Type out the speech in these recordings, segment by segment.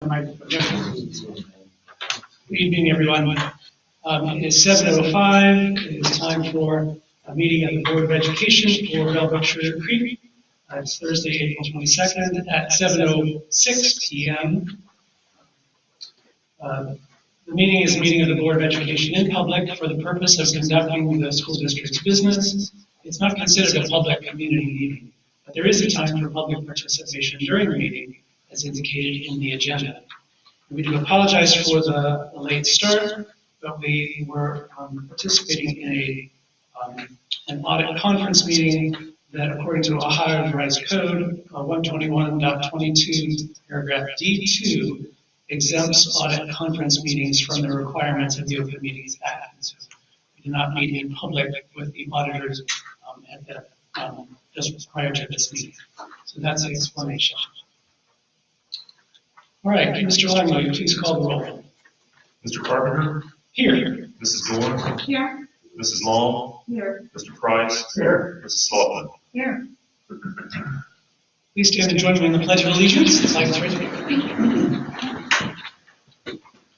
Good evening, everyone. It is 7:05. It is time for a meeting of the Board of Education for Bellbrook-Sugarcreek. It's Thursday, April 22nd at 7:06 p.m. The meeting is a meeting of the Board of Education in public for the purpose of conducting the school district's business. It's not considered a public community meeting, but there is a time for public participation during the meeting, as indicated in the agenda. We do apologize for the late start, but we were participating in an audit conference meeting that, according to Ohio Revised Code 121.22, paragraph D2, exempts audit conference meetings from the requirements of the Open Meetings Act. And so we did not meet in public with the auditors just prior to this meeting. So that's the explanation. All right, Mr. Langley, please call the roll. Mr. Carpenter? Here. Mrs. Dorn? Here. Mrs. Long? Here. Mr. Price? Here. Mrs. Slotman? Here. Please stand and join me in the Pledge of Allegiance.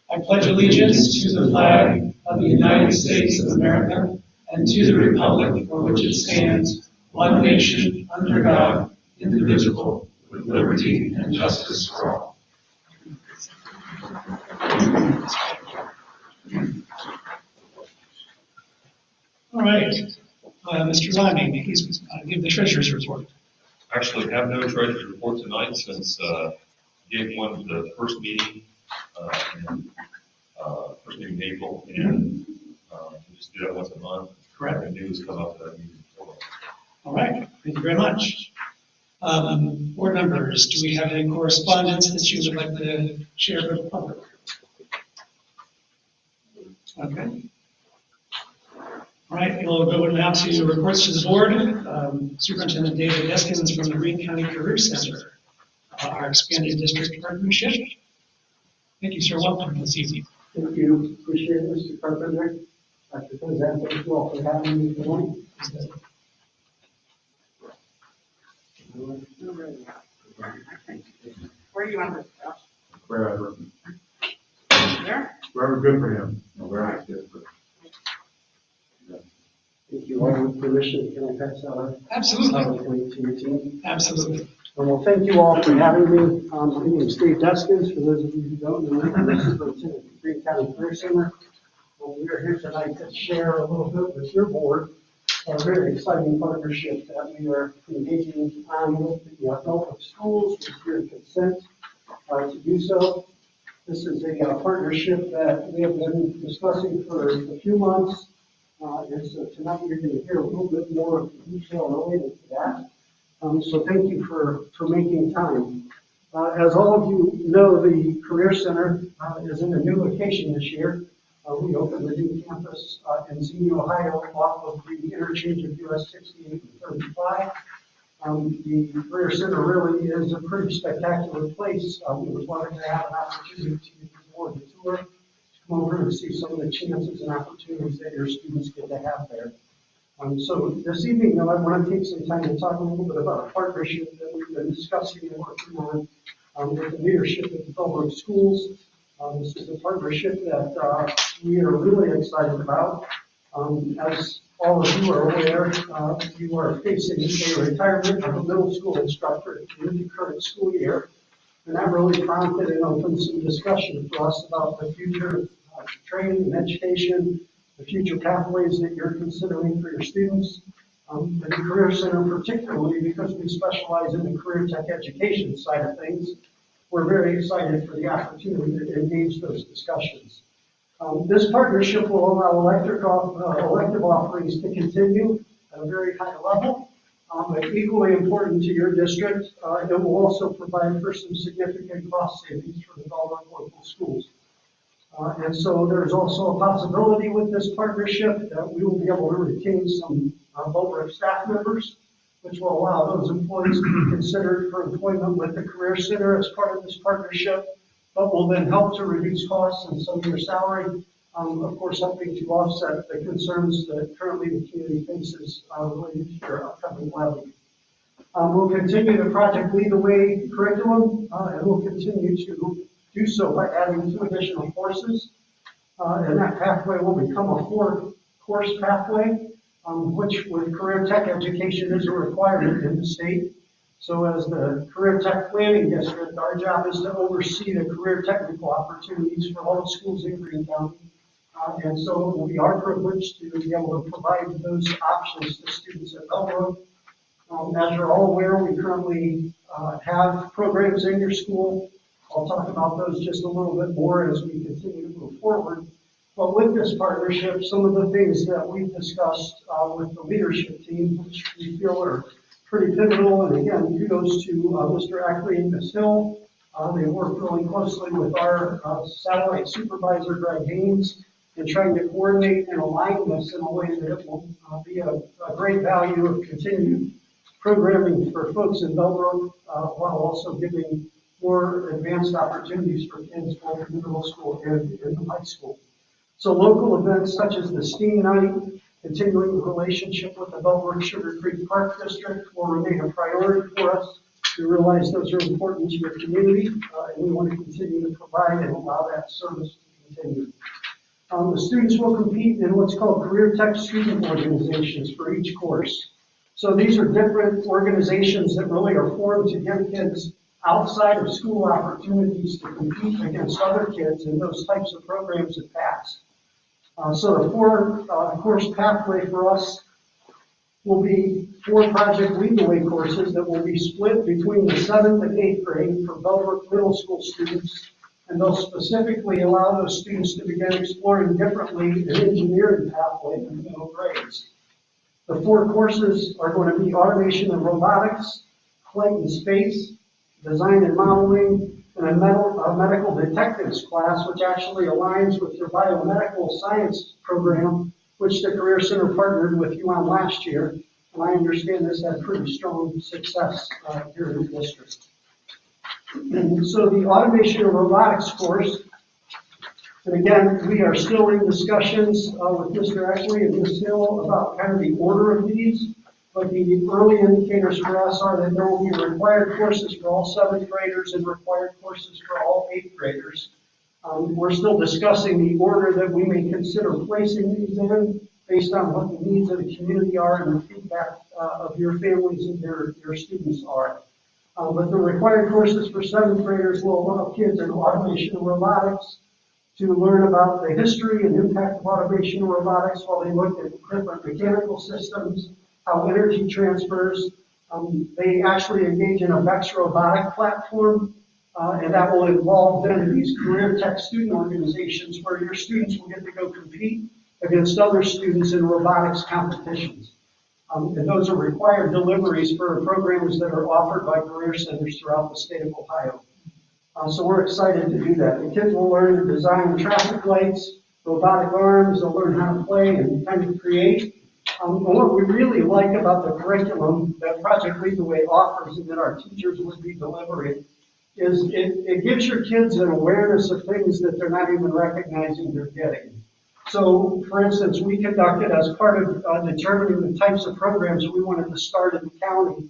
I pledge allegiance to the flag of the United States of America and to the republic for which it stands, one nation, under God, indivisible, with liberty and justice for all. All right, Mr. Liming, please give the treasurer's report. Actually, have no treasurer's report tonight since gave one the first meeting in April, and we just do that once a month. Correct. And news come up that meeting. All right, thank you very much. Board members, do we have any correspondence that you would like to share with the public? Okay. All right, we'll go now to reports to the board. Superintendent David Deskins from the Greene County Career Center, our expanded district partnership. Thank you, sir. Welcome this evening. Thank you. Appreciate it, Mr. Carpenter. Dr. President, thank you all for having me tonight. Where do you want this stuff? Wherever. There? Wherever good for him. No, wherever good for him. Thank you all. With permission, can I pass that on? Absolutely. To your team? Absolutely. Well, thank you all for having me. My name is Dave Deskins. For those of you who don't know, I'm the superintendent of the Greene County Career Center. We are here tonight to share a little bit with your board a very exciting partnership that we are engaging on with the Bellbrook schools with your consent to do so. This is a partnership that we have been discussing for a few months. And so tonight you're going to hear a little bit more detail related to that. So thank you for making time. As all of you know, the Career Center is in a new location this year. We opened the new campus in Xenia, Ohio, off of the interchange of US 68 and 35. The Career Center really is a pretty spectacular place. We would love to have an opportunity to give the board a tour, to come over and see some of the chances and opportunities that your students get to have there. So this evening, I want to take some time to talk a little bit about a partnership that we've been discussing and working on with the leadership at the Bellbrook schools. This is a partnership that we are really excited about. As all of you are aware, you are facing a retirement of a middle school instructor at the end of the current school year. And that really prompted and opened some discussion for us about the future training and education, the future pathways that you're considering for your students. At the Career Center, particularly because we specialize in the career tech education side of things, we're very excited for the opportunity to engage those discussions. This partnership will allow elective offerings to continue at a very high level. But equally important to your district, it will also provide for some significant cost savings for the Bellbrook local schools. And so there's also a possibility with this partnership that we will be able to retain some Bellbrook staff members, which will allow those employees to be considered for employment with the Career Center as part of this partnership, but will then help to reduce costs and some of your salary, of course, helping to offset the concerns that currently the community faces related to your upcoming levy. We'll continue the Project Lead the Way curriculum, and we'll continue to do so by adding 2 additional courses. And that pathway will become a 4-course pathway, which with career tech education is a requirement in the state. So as the career tech planning district, our job is to oversee the career technical opportunities for all the schools in Greene County. And so it will be our privilege to be able to provide those options to students at Bellbrook. As you're all aware, we currently have programs in your school. I'll talk about those just a little bit more as we continue to move forward. But with this partnership, some of the things that we've discussed with the leadership team, which we feel are pretty pivotal, and again, kudos to Mr. Ackley and Ms. Hill. They worked really closely with our satellite supervisor, Greg Haynes, in trying to coordinate and align this in a way that it will be a great value of continued programming for folks in Bellbrook, while also giving more advanced opportunities for kids both in middle school and in the high school. So local events such as the STEAM Night, continuing the relationship with the Bellbrook-Sugarcreek Park District will remain a priority for us. We realize those are important to your community, and we want to continue to provide and allow that service to continue. The students will compete in what's called career tech student organizations for each course. So these are different organizations that really are formed to give kids outside of school opportunities to compete against other kids in those types of programs that pass. So the 4-course pathway for us will be 4 project lead the way courses that will be split between the 7th and 8th grade for Bellbrook middle school students, and they'll specifically allow those students to begin exploring differently an engineering pathway in the middle grades. The 4 courses are going to be automation and robotics, flight and space, design and modeling, and a medical detectives class, which actually aligns with your biomedical science program, which the Career Center partnered with you on last year. And I understand this had pretty strong success here in the district. And so the automation and robotics course, and again, we are still in discussions with Mr. Eckley and Ms. Hill about kind of the order of these. But the early indicators for us are that there will be required courses for all 7th graders and required courses for all 8th graders. We're still discussing the order that we may consider placing these in based on what the needs of the community are and the feedback of your families and your students are. But the required courses for 7th graders will allow kids in automation and robotics to learn about the history and impact of automation and robotics while they look at different mechanical systems, how energy transfers. They actually engage in a VEX robotic platform, and that will involve then these career tech student organizations where your students will get to go compete against other students in robotics competitions. And those are required deliveries for programs that are offered by career centers throughout the state of Ohio. So we're excited to do that. The kids will learn to design traffic lights, robotic arms, they'll learn how to play and kind of create. And what we really like about the curriculum that Project Lead the Way offers and that our teachers would be delivering is it gives your kids an awareness of things that they're not even recognizing they're getting. So, for instance, we conducted as part of determining the types of programs we wanted to start in the county,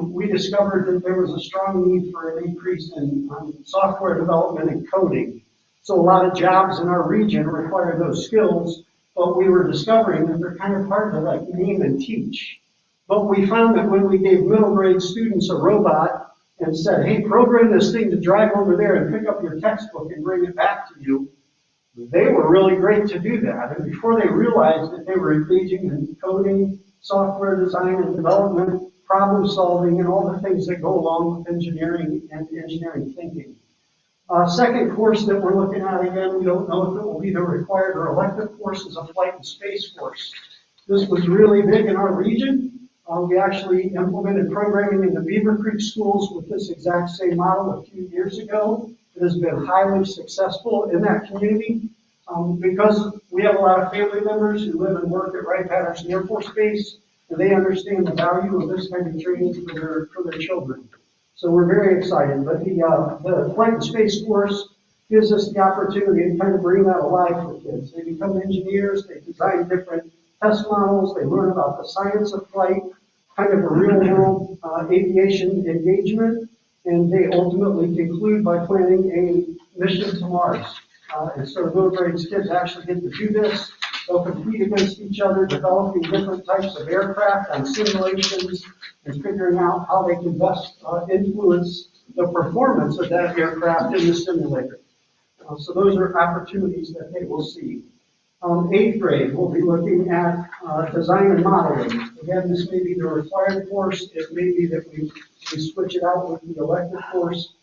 we discovered that there was a strong need for an increase in software development and coding. So a lot of jobs in our region require those skills, but we were discovering that they're kind of hard to like name and teach. But we found that when we gave middle grade students a robot and said, hey, program this thing to drive over there and pick up your textbook and bring it back to you, they were really great to do that. And before they realized that they were engaging in coding, software design and development, problem solving, and all the things that go along with engineering and engineering thinking. Second course that we're looking at, again, we don't know if it will be the required or elective course, is a flight and space course. This was really big in our region. We actually implemented programming in the Beaver Creek schools with this exact same model a few years ago. It has been highly successful in that community because we have a lot of family members who live and work at Wright-Patterson Air Force Base, and they understand the value of this kind of training for their children. So we're very excited. But the flight and space course gives us the opportunity to kind of bring that alive for kids. They become engineers, they design different test models, they learn about the science of flight, kind of a real-world aviation engagement, and they ultimately conclude by planning mission to Mars. And so middle grades kids actually get to do this. They'll compete against each other, developing different types of aircraft on simulations and figuring out how they can best influence the performance of that aircraft in the simulator. So those are opportunities that they will see. 8th grade, we'll be looking at design and modeling. Again, this may be the required course. It may be that we switch it out with the elective course.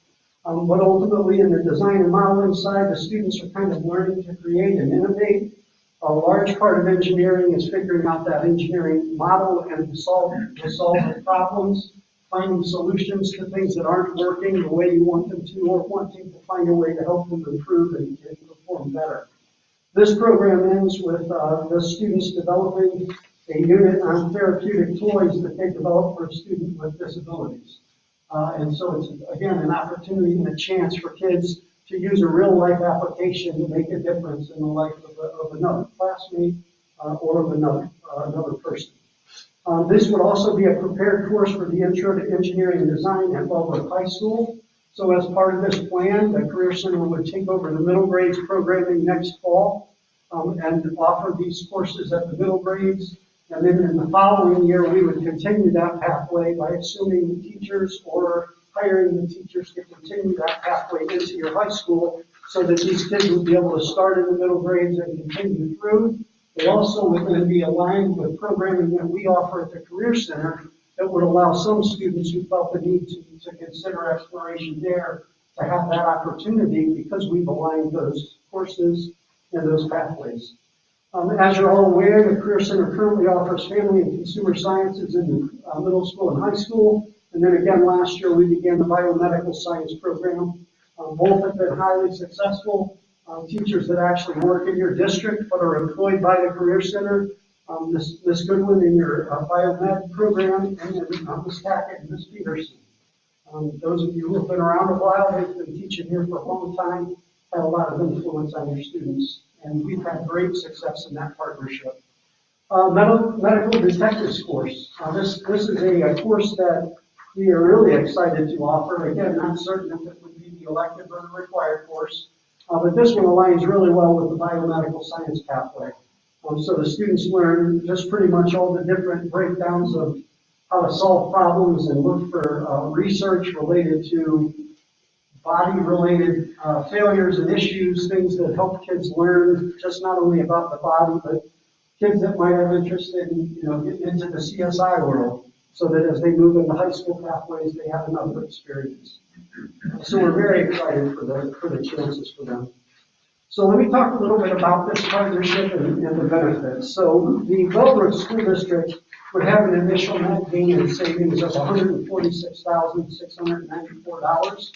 But ultimately, in the design and modeling side, the students are kind of learning to create and innovate. A large part of engineering is figuring out that engineering model and to solve the problems, finding solutions to things that aren't working the way you want them to, or wanting to find a way to help them improve and perform better. This program ends with the students developing a unit on therapeutic toys that they develop for students with disabilities. And so it's, again, an opportunity and a chance for kids to use a real-life application to make a difference in the life of another classmate or of another person. This would also be a prepared course for the Intro to Engineering and Design at Bellbrook High School. So as part of this plan, the Career Center would take over the middle grades programming next fall and offer these courses at the middle grades. And then in the following year, we would continue that pathway by assuming the teachers or hiring the teachers to continue that pathway into your high school so that these kids would be able to start in the middle grades and continue through. They also would then be aligned with programming that we offer at the Career Center that would allow some students who felt the need to consider exploration there to have that opportunity because we've aligned those courses and those pathways. As you're all aware, the Career Center currently offers family and consumer sciences in the middle school and high school. And then again, last year we began the biomedical science program. Both have been highly successful. Teachers that actually work in your district but are employed by the Career Center. Ms. Goodwin in your biomed program, and then Ms. Tackett and Ms. Peterson. Those of you who have been around a while, have been teaching here for a long time, have a lot of influence on your students. And we've had great success in that partnership. Medical detectives course. This is a course that we are really excited to offer. Again, not certain if it would be the elective or the required course, but this one aligns really well with the biomedical science pathway. So the students learn just pretty much all the different breakdowns of how to solve problems and look for research related to body-related failures and issues, things that help kids learn just not only about the body, but kids that might have interest in, getting into the CSI world, so that as they move into high school pathways, they have another experience. So we're very excited for the chances for them. So let me talk a little bit about this partnership and the benefits. So the Bellbrook School District would have an initial net gain in savings of $146,694.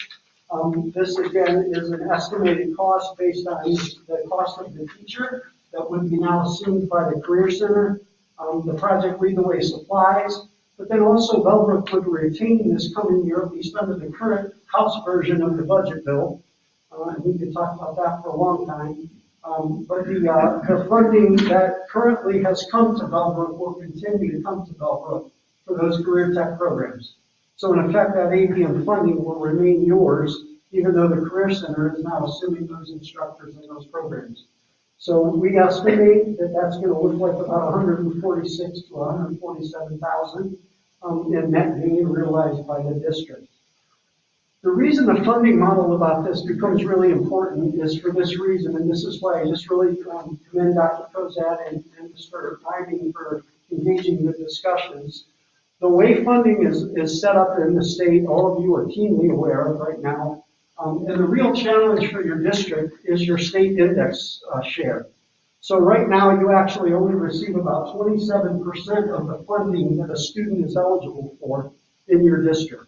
This again is an estimated cost based on the cost of the teacher that would be now assumed by the Career Center. The project Lead the Way supplies, but then also Bellbrook would retain this coming year, at least under the current House version of the budget bill. And we could talk about that for a long time. But the funding that currently has come to Bellbrook will continue to come to Bellbrook for those career tech programs. So in effect, that ABM funding will remain yours, even though the Career Center is now assuming those instructors in those programs. So we estimate that that's going to look like about 146 to 147,000 in net gain realized by the district. The reason the funding model about this becomes really important is for this reason, and this is why I just really commend Dr. Kozad and Mr. Iving for engaging the discussions. The way funding is set up in the state, all of you are keenly aware of right now, and the real challenge for your district is your state index share. So right now you actually only receive about 27% of the funding that a student is eligible for in your district.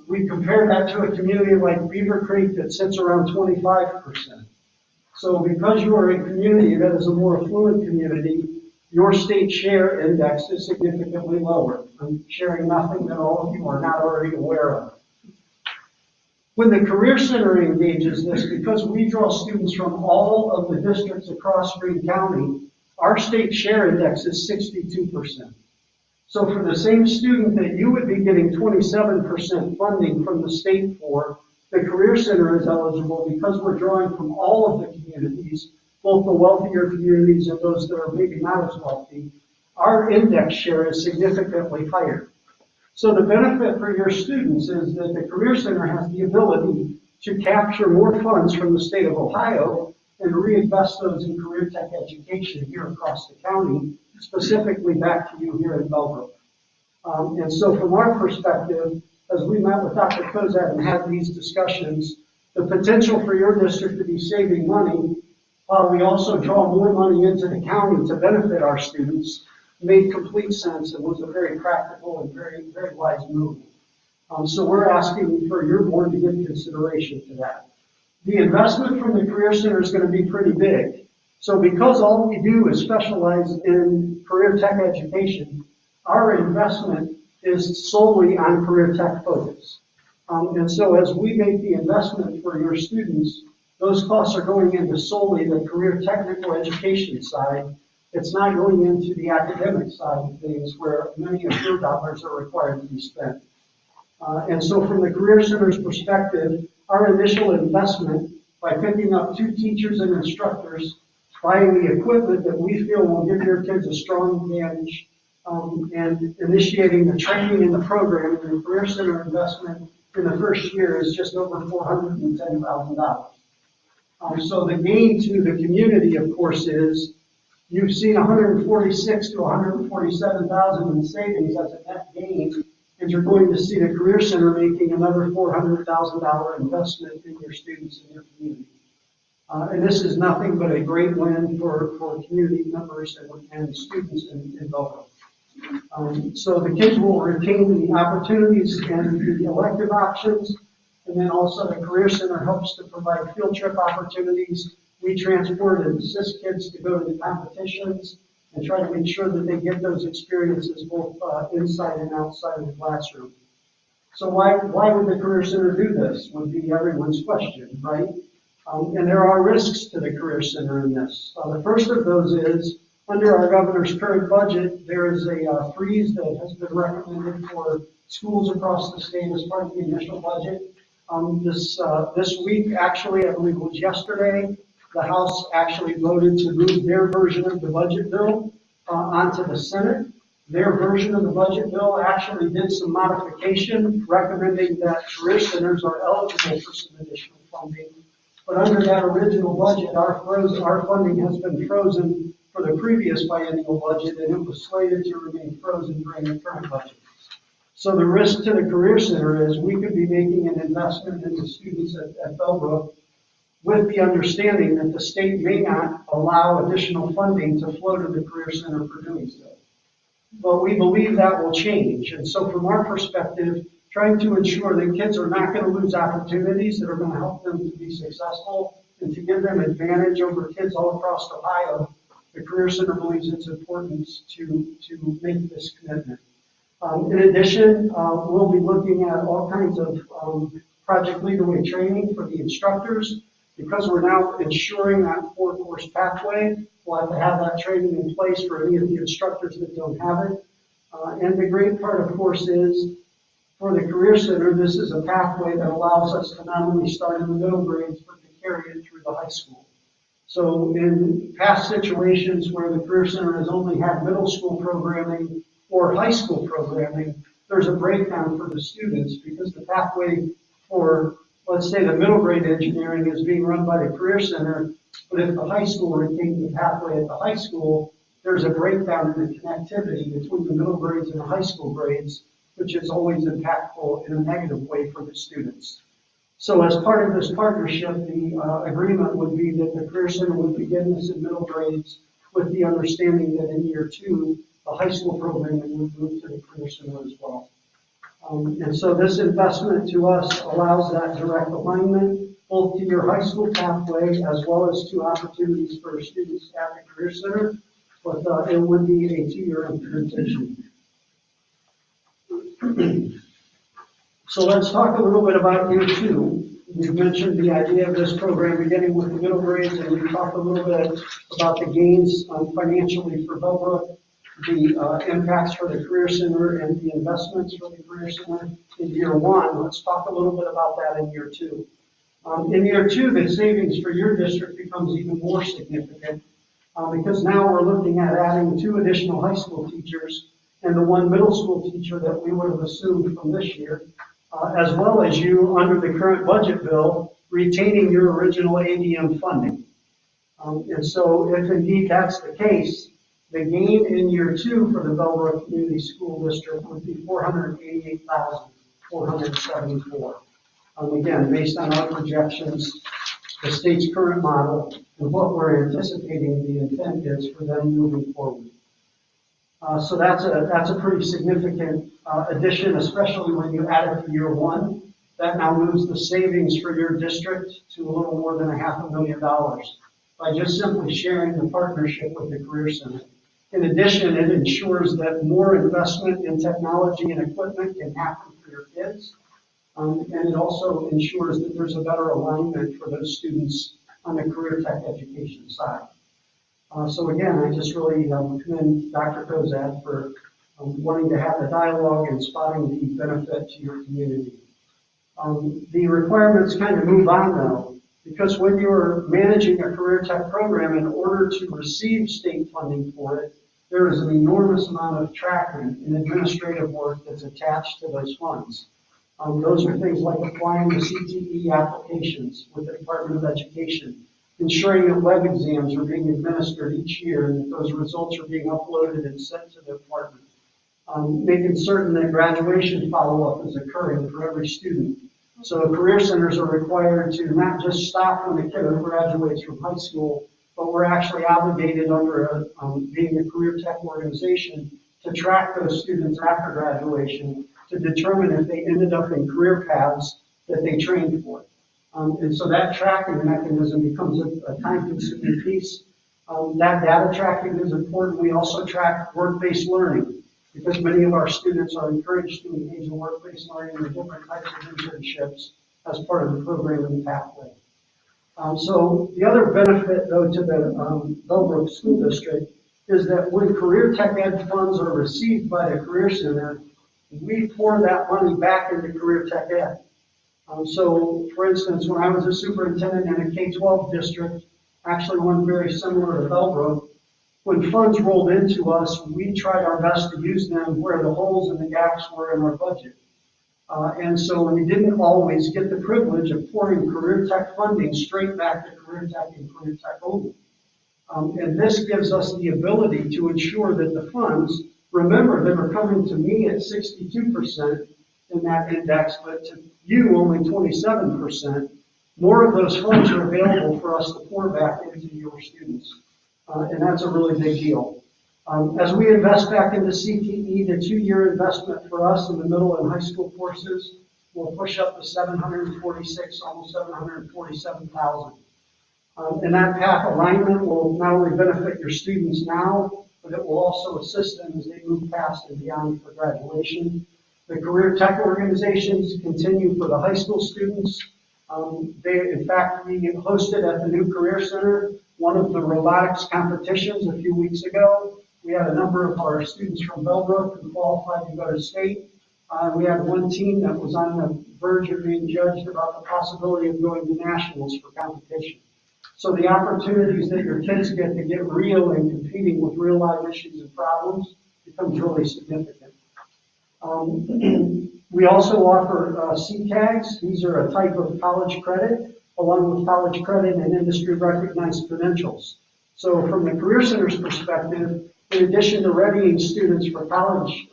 We compare that to a community like Beaver Creek that sits around 25%. So because you are a community that is a more affluent community, your state share index is significantly lower. I'm sharing nothing that all of you are not already aware of. When the Career Center engages this, because we draw students from all of the districts across Greene County, our state share index is 62%. So for the same student that you would be getting 27% funding from the state for, The Career Center is eligible because we're drawing from all of the communities, both the wealthier communities and those that are maybe not as wealthy. Our index share is significantly higher. So the benefit for your students is that the Career Center has the ability to capture more funds from the state of Ohio and reinvest those in career tech education here across the county, specifically back to you here in Bellbrook. And so from our perspective, as we met with Dr. Kozak and had these discussions, the potential for your district to be saving money, while we also draw more money into the county to benefit our students, made complete sense and was a very practical and very, very wise move. So we're asking for your board to give consideration to that. The investment from the Career Center is going to be pretty big. So because all we do is specialize in career tech education, our investment is solely on career tech focus. And so as we make the investment for your students, those costs are going into solely the career technical education side. It's not going into the academic side of things where many of your dollars are required to be spent. And so from the Career Center's perspective, our initial investment by picking up 2 teachers and instructors, buying the equipment that we feel will give your kids a strong advantage, and initiating the training and the programming, the Career Center investment in the first year is just over $410,000. So the gain to the community, of course, is you've seen $146,000 to $147,000 in savings as a net gain, and you're going to see the Career Center making another $400,000 investment in your students and your community. And this is nothing but a great win for community members and students in Bellbrook. So the kids will retain the opportunities and the elective options, and then also the Career Center helps to provide field trip opportunities. We transport and assist kids to go to the competitions and try to make sure that they get those experiences both inside and outside of the classroom. So why would the Career Center do this would be everyone's question, right? And there are risks to the Career Center in this. The first of those is, under our governor's current budget, there is a freeze that has been recommended for schools across the state as part of the initial budget. This week, actually, I believe it was yesterday, the House actually voted to move their version of the budget bill onto the Senate. Their version of the budget bill actually did some modification, recommending that Career Centers are eligible for some additional funding. But under that original budget, our funding has been frozen for the previous biennial budget, and it was slated to remain frozen during the current budget. So the risk to the Career Center is we could be making an investment in the students at Bellbrook with the understanding that the state may not allow additional funding to flow to the Career Center for doing so. But we believe that will change. And so from our perspective, trying to ensure that kids are not going to lose opportunities that are going to help them to be successful and to give them advantage over kids all across Ohio, the Career Center believes it's important to make this commitment. In addition, we'll be looking at all kinds of project leaderway training for the instructors. Because we're now ensuring that 4-course pathway, we'll have to have that training in place for any of the instructors that don't have it. And the great part, of course, is for the Career Center, this is a pathway that allows us to not only start in the middle grades, but to carry it through the high school. So in past situations where the Career Center has only had middle school programming or high school programming, there's a breakdown for the students because the pathway for, let's say, the middle grade engineering is being run by the Career Center, but if the high school retains the pathway at the high school, there's a breakdown in the connectivity between the middle grades and the high school grades, which is always impactful in a negative way for the students. So as part of this partnership, the agreement would be that the Career Center would begin this in middle grades with the understanding that in year 2, the high school programming would move to the Career Center as well. And so this investment to us allows that direct alignment both to your high school pathway as well as to opportunities for students at the Career Center, but it would be a 2-year implementation. So let's talk a little bit about year 2. We've mentioned the idea of this program beginning with the middle grades, and we talked a little bit about the gains financially for Bellbrook. the impacts for the Career Center and the investments for the Career Center in year one. Let's talk a little bit about that in year two. In year two, the savings for your district becomes even more significant because now we're looking at adding 2 additional high school teachers and the 1 middle school teacher that we would have assumed from this year, as well as you, under the current budget bill, retaining your original ADM funding. And so if indeed that's the case, the gain in year two for the Bellbrook Community School District would be $488,474. Again, based on our projections, the state's current model, and what we're anticipating the intent is for them moving forward. So that's a pretty significant addition, especially when you add it to year one. That now moves the savings for your district to a little more than $500,000 by just simply sharing the partnership with the Career Center. In addition, it ensures that more investment in technology and equipment can happen for your kids. And it also ensures that there's a better alignment for those students on the career tech education side. So again, I just really commend Dr. Kozak for wanting to have the dialogue and spotting the benefit to your community. The requirements kind of move on though, because when you're managing a career tech program, in order to receive state funding for it, there is an enormous amount of tracking and administrative work that's attached to those funds. Those are things like applying the CTE applications with the Department of Education, ensuring that web exams are being administered each year and that those results are being uploaded and sent to the department, making certain that graduation follow-up is occurring for every student. So career centers are required to not just stop when the kiddo graduates from high school, but we're actually obligated under being a career tech organization to track those students after graduation to determine if they ended up in career paths that they trained for. And so that tracking mechanism becomes a time-consuming piece. That data tracking is important. We also track work-based learning because many of our students are encouraged to engage in work-based learning and different types of internships as part of the program and pathway. So the other benefit, though, to the Bellbrook School District is that when career tech ed funds are received by the Career Center, we pour that money back into career tech ed. So, for instance, when I was a superintendent in a K-12 district, actually one very similar to Bellbrook, when funds rolled into us, we tried our best to use them where the holes and the gaps were in our budget. And so we didn't always get the privilege of pouring career tech funding straight back to career tech and career tech only. And this gives us the ability to ensure that the funds, remember, they were coming to me at 62% in that index, but to you only 27%. More of those funds are available for us to pour back into your students. And that's a really big deal. As we invest back into CTE, the 2-year investment for us in the middle and high school courses will push up to 746, almost 747,000. And that path alignment will not only benefit your students now, but it will also assist them as they move past and beyond for graduation. The career tech organizations continue for the high school students. In fact, we hosted at the new Career Center one of the robotics competitions a few weeks ago. We had a number of our students from Bellbrook who qualified to go to state. We had one team that was on the verge of being judged about the possibility of going to nationals for competition. So the opportunities that your kids get to get real and competing with real life issues and problems becomes really significant. We also offer CTAGs. These are a type of college credit, along with college credit and industry recognized credentials. So from the Career Center's perspective, in addition to readying students for college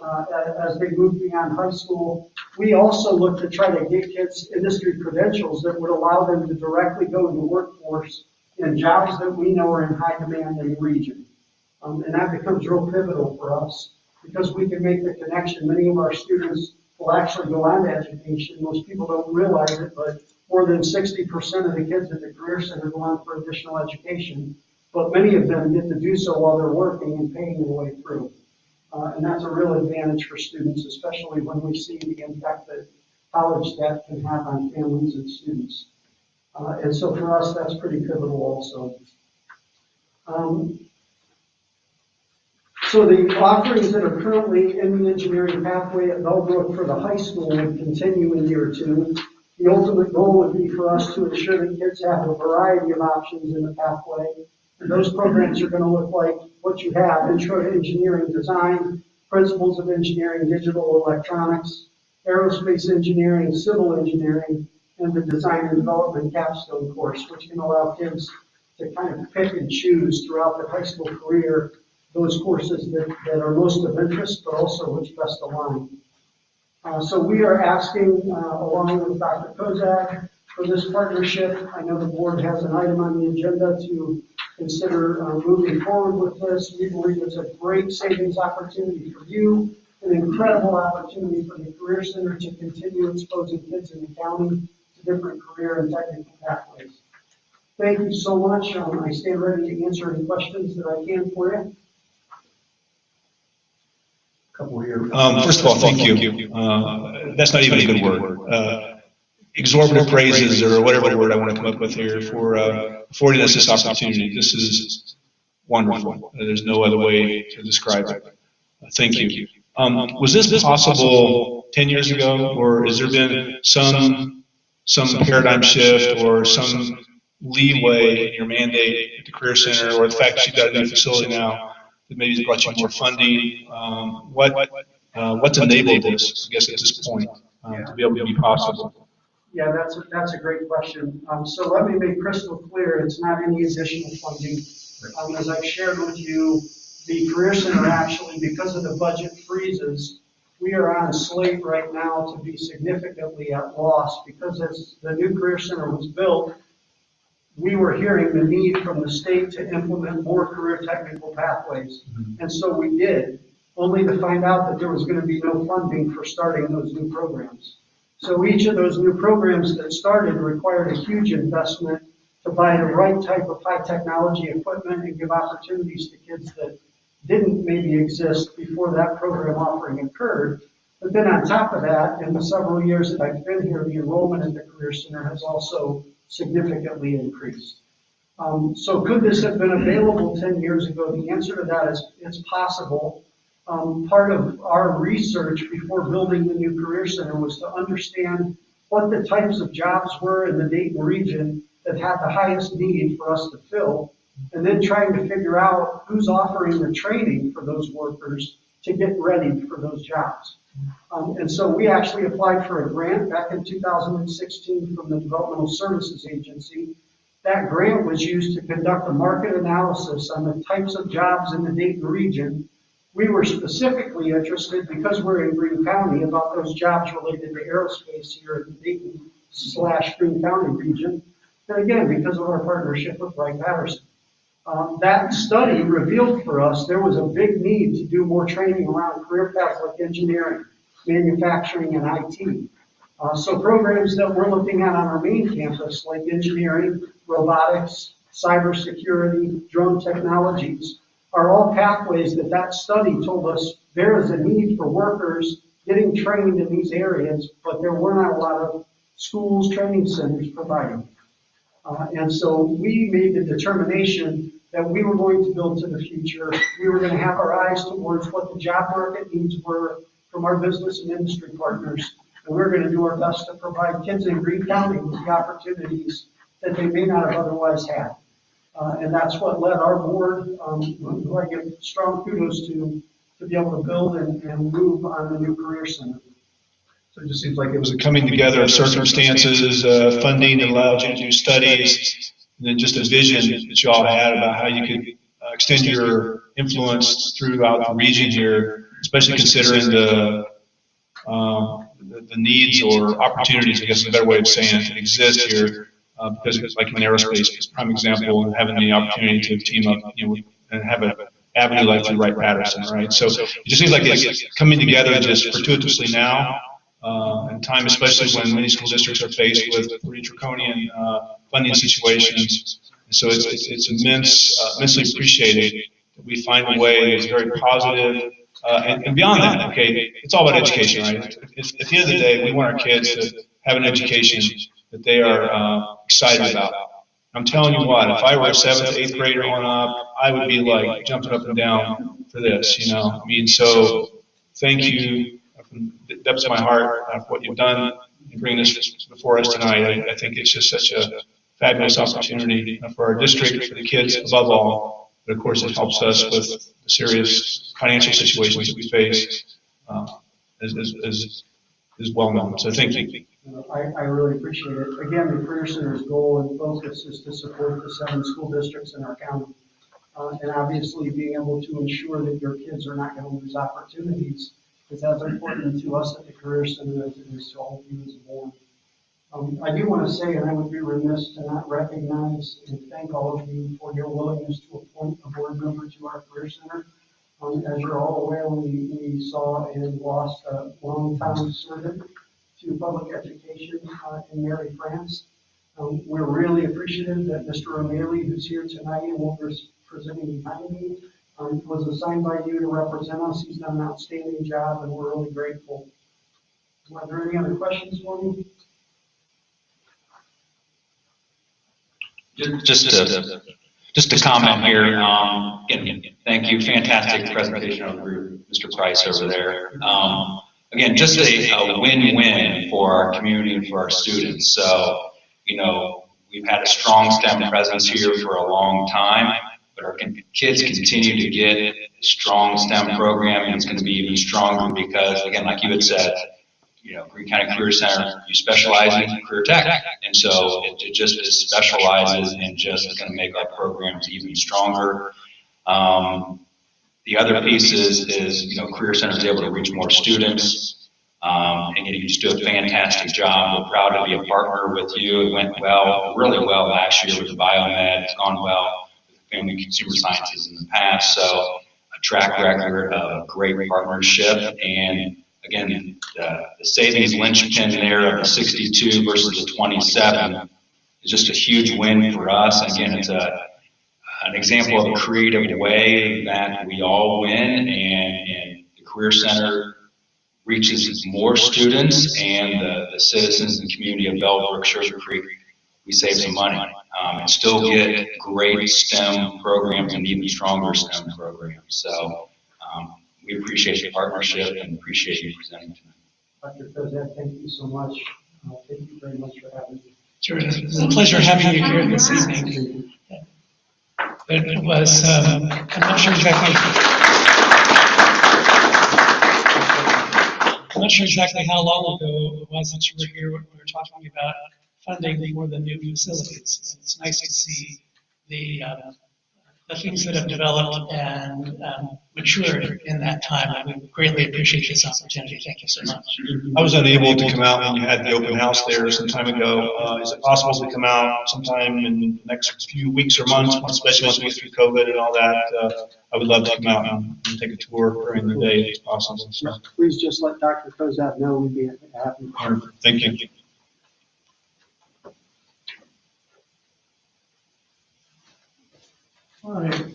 as they move beyond high school, we also look to try to get kids industry credentials that would allow them to directly go into the workforce in jobs that we know are in high demand in the region. And that becomes real pivotal for us because we can make the connection. Many of our students will actually go on to education. Most people don't realize it, but more than 60% of the kids at the Career Center go on for additional education. But many of them get to do so while they're working and paying their way through. And that's a real advantage for students, especially when we see the impact that college debt can have on families and students. And so for us, that's pretty pivotal also. So So the offerings that are currently in the engineering pathway at Bellbrook for the high school would continue in year 2. The ultimate goal would be for us to ensure that kids have a variety of options in the pathway. And those programs are going to look like what you have: intro to engineering design, principles of engineering, digital electronics, aerospace engineering, civil engineering, and the design and development capstone course, which can allow kids to kind of pick and choose throughout their high school career those courses that are most of interest, but also which best align. So we are asking, along with Dr. Kozak, for this partnership. I know the board has an item on the agenda to consider moving forward with this. We believe it's a great savings opportunity for you, an incredible opportunity for the Career Center to continue exposing kids in the county to different career and technical pathways. Thank you so much. I stand ready to answer any questions that I can for you. Couple here. First of all, thank you. That's not even a good word. Exorbitant praises, or whatever word I want to come up with here, for affording us this opportunity. This is wonderful. There's no other way to describe it. Thank you. Was this possible 10 years ago, or has there been some paradigm shift or some leeway in your mandate at the Career Center, or the fact that you've got a new facility now that maybe has brought you more funding? What's enabled this, I guess, at this point, to be able to be possible? Yeah, that's a great question. So let me make crystal clear, it's not any additional funding. As I've shared with you, the Career Center actually, because of the budget freezes, we are on slate right now to be significantly at loss, because as the new Career Center was built, we were hearing the need from the state to implement more career technical pathways. And so we did, only to find out that there was going to be no funding for starting those new programs. So each of those new programs that started required a huge investment to buy the right type of high technology equipment and give opportunities to kids that didn't maybe exist before that program offering occurred. But then on top of that, in the several years that I've been here, the enrollment in the Career Center has also significantly increased. So could this have been available 10 years ago? The answer to that is it's possible. Part of our research before building the new Career Center was to understand what the types of jobs were in the Dayton region that had the highest need for us to fill, and then trying to figure out who's offering the training for those workers to get ready for those jobs. And so we actually applied for a grant back in 2016 from the Developmental Services Agency. That grant was used to conduct a market analysis on the types of jobs in the Dayton region. We were specifically interested, because we're in Greene County, about those jobs related to aerospace here in the Dayton/Greene County region. And again, because of our partnership with Wright-Patterson. That study revealed for us there was a big need to do more training around career paths like engineering, manufacturing, and IT. So programs that we're looking at on our main campus, like engineering, robotics, cybersecurity, drone technologies, are all pathways that study told us there is a need for workers getting trained in these areas, but there were not a lot of schools, training centers providing. And so we made the determination that we were going to build to the future. We were going to have our eyes towards what the job market needs were from our business and industry partners. And we're going to do our best to provide kids in Greene County with the opportunities that they may not have otherwise had. And that's what led our board, who I give strong kudos to be able to build and move on the new Career Center. So it just seems like it Was it coming together of circumstances, funding that allowed you to do studies, and then just a vision that you all had about how you could extend your influence throughout the region here, especially considering the needs or opportunities, I guess is a better way of saying it, that exist here. Because it's like in aerospace, it's a prime example of having the opportunity to team up, and have an avenue like through Wright-Patterson, right? So it just seems like it's coming together just fortuitously now, in time, especially when many school districts are faced with pretty draconian funding situations. And so it's immensely appreciated that we find a way that's very positive. And beyond that, okay, it's all about education, right? At the end of the day, we want our kids to have an education that they are excited about. I'm telling you what, if I were a 7th, 8th grader on up, I would be like jumping up and down for this, you know. I mean, so thank you from the depths of my heart for what you've done in bringing this before us tonight. I think it's just such a fabulous opportunity for our district, for the kids above all. But of course, it helps us with the serious financial situations that we face, is well known. So thank you. I really appreciate it. Again, the Career Center's goal and focus is to support the 7 school districts in our county. And obviously being able to ensure that your kids are not going to lose opportunities is as important to us at the Career Center as it is to all of you as a board. I do want to say, and I would be remiss to not recognize and thank all of you for your willingness to appoint a board member to our Career Center. As you're all aware, we saw and lost a longtime servant to public education in Mary France. We're really appreciative that Mr. O'Malley, who's here tonight and will be presenting behind me, was assigned by you to represent us. He's done an outstanding job, and we're really grateful. Are there any other questions for me? Just to comment here, again, thank you, fantastic presentation of the group, Mr. Price over there. Again, just a win-win for our community and for our students. So, you know, we've had a strong STEM presence here for a long time, but our kids continue to get a strong STEM program, and it's going to be even stronger because, again, like you had said, you know, Greene County Career Center, you specialize in career tech, and so it just specializes and just is going to make our programs even stronger. The other piece is, you know, Career Center is able to reach more students, and you just do a fantastic job. We're proud to be a partner with you. It went well, really well last year with the biomed. It's gone well with family consumer sciences in the past. So a track record of great partnership, and again, the savings linchpin there of the 62 versus the 27 is just a huge win for us. Again, it's an example of a creative way that we all win, and the Career Center reaches more students, and the citizens and community of Bellbrook-Sugarcreek, we save some money and still get great STEM programs and even stronger STEM programs. So we appreciate your partnership and appreciate you presenting tonight. Dr. Kozak, thank you so much. Thank you very much for having me. Sure, it's a pleasure having you here this evening. It was, I'm not sure exactly how long ago it was that you were here when we were talking about funding for the new facilities. It's nice to see the things that have developed and matured in that time, and we greatly appreciate this opportunity. Thank you so much. I was unable to come out when you had the open house there some time ago. Is it possible to come out sometime in the next few weeks or months, especially once we get through COVID and all that? I would love to come out and take a tour during the day if it's possible. So. Please just let Dr. Kozak know we'd be happy. Thank you. All right.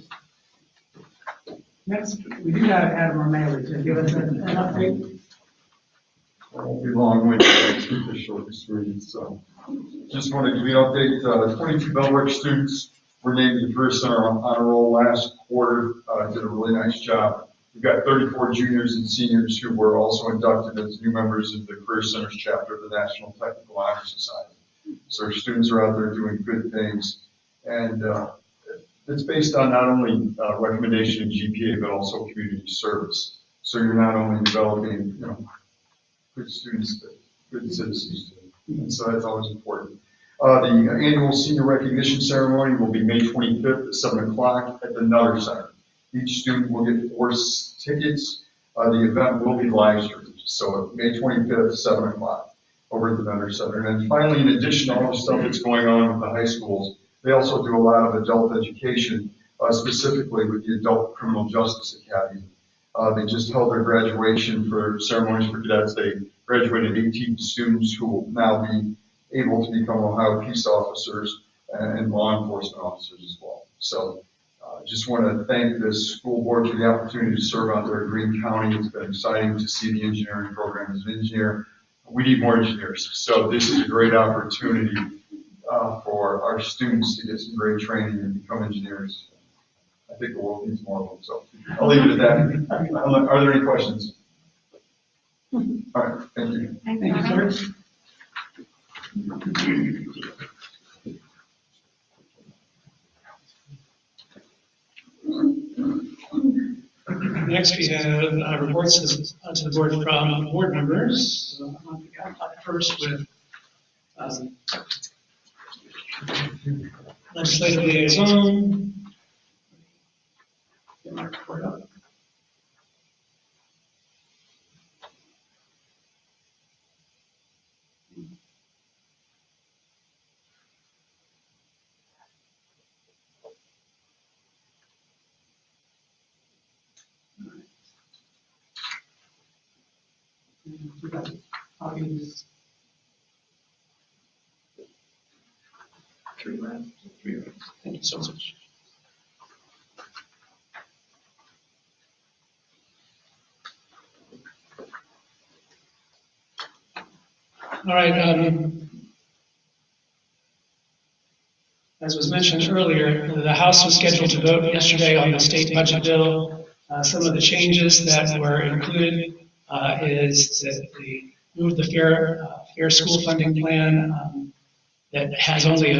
Next, we do have Adam O'Malley to give us an update. I won't be long with you, keep this short and sweet. So just want to give you an update. 22 Bellbrook students were named the Career Center honor roll last quarter. Did a really nice job. We've got 34 juniors and seniors who were also inducted as new members of the Career Center's chapter of the National Technical Honor Society. So our students are out there doing good things. And it's based on not only recommendation and GPA, but also community service. So you're not only developing, you know, good students, but good citizens too. And so that's always important. The annual senior recognition ceremony will be May 25th at 7 o'clock at the Nutter Center. Each student will get 4 tickets. The event will be live streamed. So May 25th, 7 o'clock over at the Nutter Center. And then finally, in addition to all the stuff that's going on with the high schools, they also do a lot of adult education, specifically with the Adult Criminal Justice Academy. They just held their graduation for ceremonies for cadets. They graduated 18 students who will now be able to become Ohio peace officers and law enforcement officers as well. So just want to thank this school board for the opportunity to serve out there in Greene County. It's been exciting to see the engineering program as an engineer. We need more engineers. So this is a great opportunity for our students to get some great training and become engineers. I think the world needs more of them, so I'll leave it at that. Are there any questions? All right, thank you. Thank you, sir. Next, we have reports to the board from board members. So I'll talk first with legislative liaison. Get my report up. Copies. Three left. Thank you so much. All right. As was mentioned earlier, the House was scheduled to vote yesterday on the state budget bill. Some of the changes that were included is that they moved the fair school funding plan that has only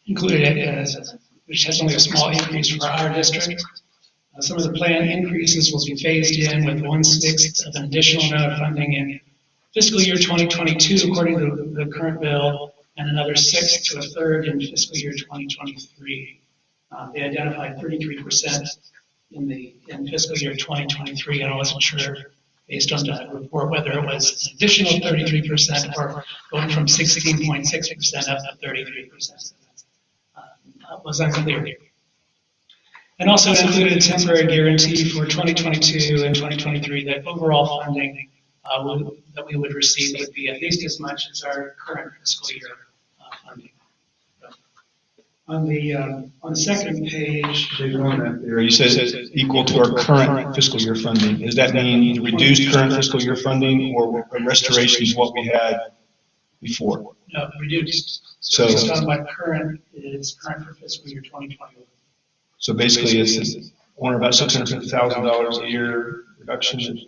included it as, which has only a small increase for our district. Some of the plan increases will be phased in with 1/6 of an additional amount of funding in fiscal year 2022, according to the current bill, and another 1/6 to 1/3 in fiscal year 2023. They identified 33% in fiscal year 2023, and I wasn't sure, based on the report, whether it was an additional 33% or going from 16.6% up to 33%. Was unclear. And also it included a temporary guarantee for 2022 and 2023 that overall funding that we would receive would be at least as much as our current fiscal year funding. On the second page, You said equal to our current fiscal year funding. Does that mean reduced current fiscal year funding or restoration is what we had before? no, reduced. So- Based on what current is current for fiscal year 2021. So basically it's about $650,000 a year reduction. Is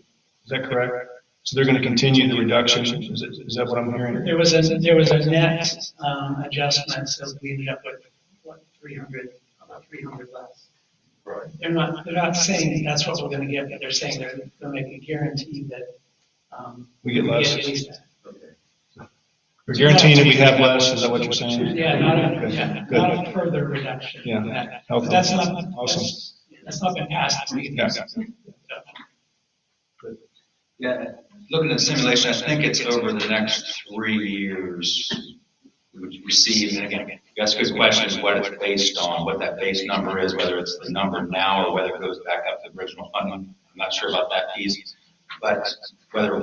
that correct? So they're going to continue the reduction. Is that what I'm hearing? There was a net adjustment, so we ended up with what, 300, about 300 less. Right. They're not saying that's what we're going to get, but they're saying they're going to make a guarantee that We get less. at least that. We're guaranteeing that we have less. Is that what you're saying? Yeah, Good. not a further reduction. Yeah. than that. Helpful. But that's not Awesome. that's not been passed. Yeah. Yeah, looking at the simulation, I think it's over the next 3 years we would receive, and again, that's a good question, is what it's based on, what that base number is, whether it's the number now or whether it goes back up to the original funding. I'm not sure about that piece, but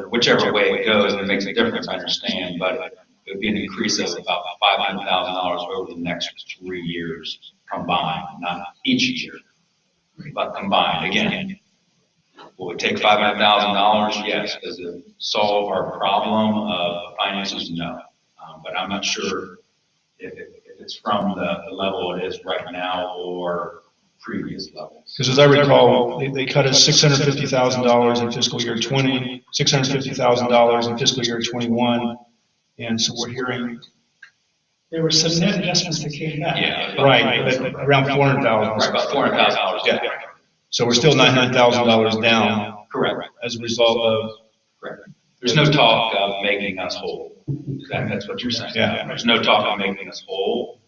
whichever way it goes, it makes a difference, I understand, but it would be an increase of about $500,000 over the next 3 years combined, not each year, but combined. Again, will it take $500,000? Yes. Does it solve our problem of finances? No. But I'm not sure if it's from the level it is right now or previous levels. Because as I recall, they cut us $650,000 in fiscal year 20, $650,000 in fiscal year 21, and so we're hearing. There were some net adjustments that came back. Yeah. Right, but around $400,000. Right, about $400,000. Yeah. So we're still $900,000 down. Correct. As a result of. Correct. There's no talk of making us whole. That's what you're saying. Yeah. There's no talk of making us whole,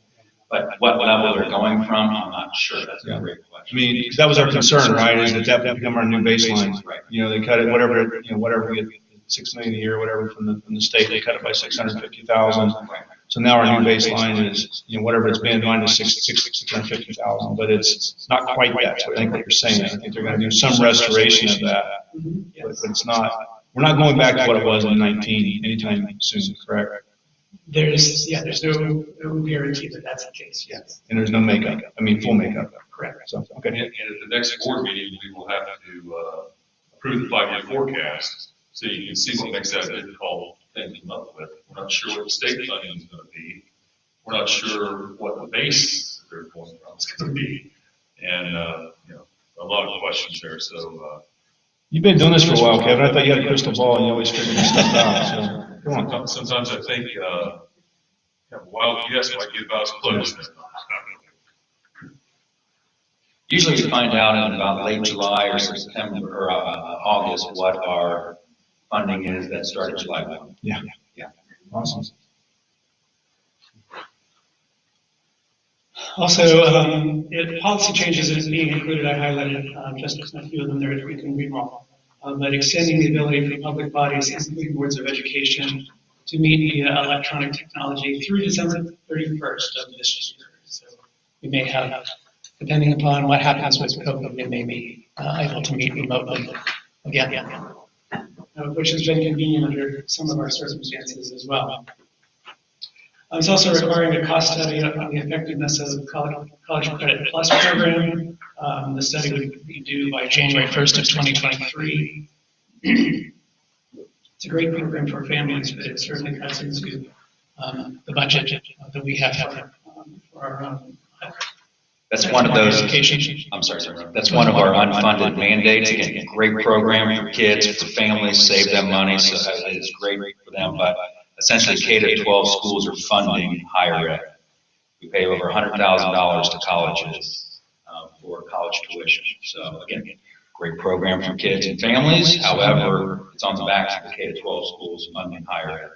but what level they're going from, I'm not sure. That's a great I question. mean, 'cause that was our concern, right, is that would become our new baseline. Right. You know, they cut it, whatever we get, $6 million a year, whatever from the state, they cut it by 650,000. Right. So now our new baseline is, whatever it's been, minus 650,000, but it's not quite that. So I think what you're saying, I think they're gonna do some restoration of that, but it's not, we're not going back to what it was in 19 anytime soon, correct? There's no guarantee that that's the case. Yes. And there's no makeup, full makeup. Correct. So, And okay. at the next board meeting, we will have to approve the 5-year forecast, so you can see what makes that difficult thing to come up with. We're not sure what the state funding is going to be. we're not sure what the base they're going from is going to be. And, a lot of questions there. So, You've been doing this for a while, Kevin. I thought you had a crystal ball and you always figured this stuff out, so, come on. sometimes I think, a wild guess might get about as close. Usually we find out in about late July or September or August what our funding is that started July 1. Yeah. Yeah. Awesome. Also, policy changes is being included. I highlighted just a few of them there. You can read them all. But extending the ability for public bodies, including boards of education, to meet via electronic technology through December 31st of this year. So we may have, depending upon what happens with COVID, we may be able to meet remotely again, which has been convenient under some of our circumstances as well. It's also requiring a cost study on the effectiveness of the College Credit Plus program. The study would be due by January 1st of 2023. It's a great program for families, but it certainly cuts into the budget that we have for our That's one of those, I'm sorry, that's one of our unfunded mandates. Again, great program for kids, for families, save them money, so it's great for them, but essentially K-12 schools are funding higher ed. We pay over $100,000 to colleges for college tuition. So again, great program for kids and families. However, it's on the backs of the K-12 schools funding higher ed.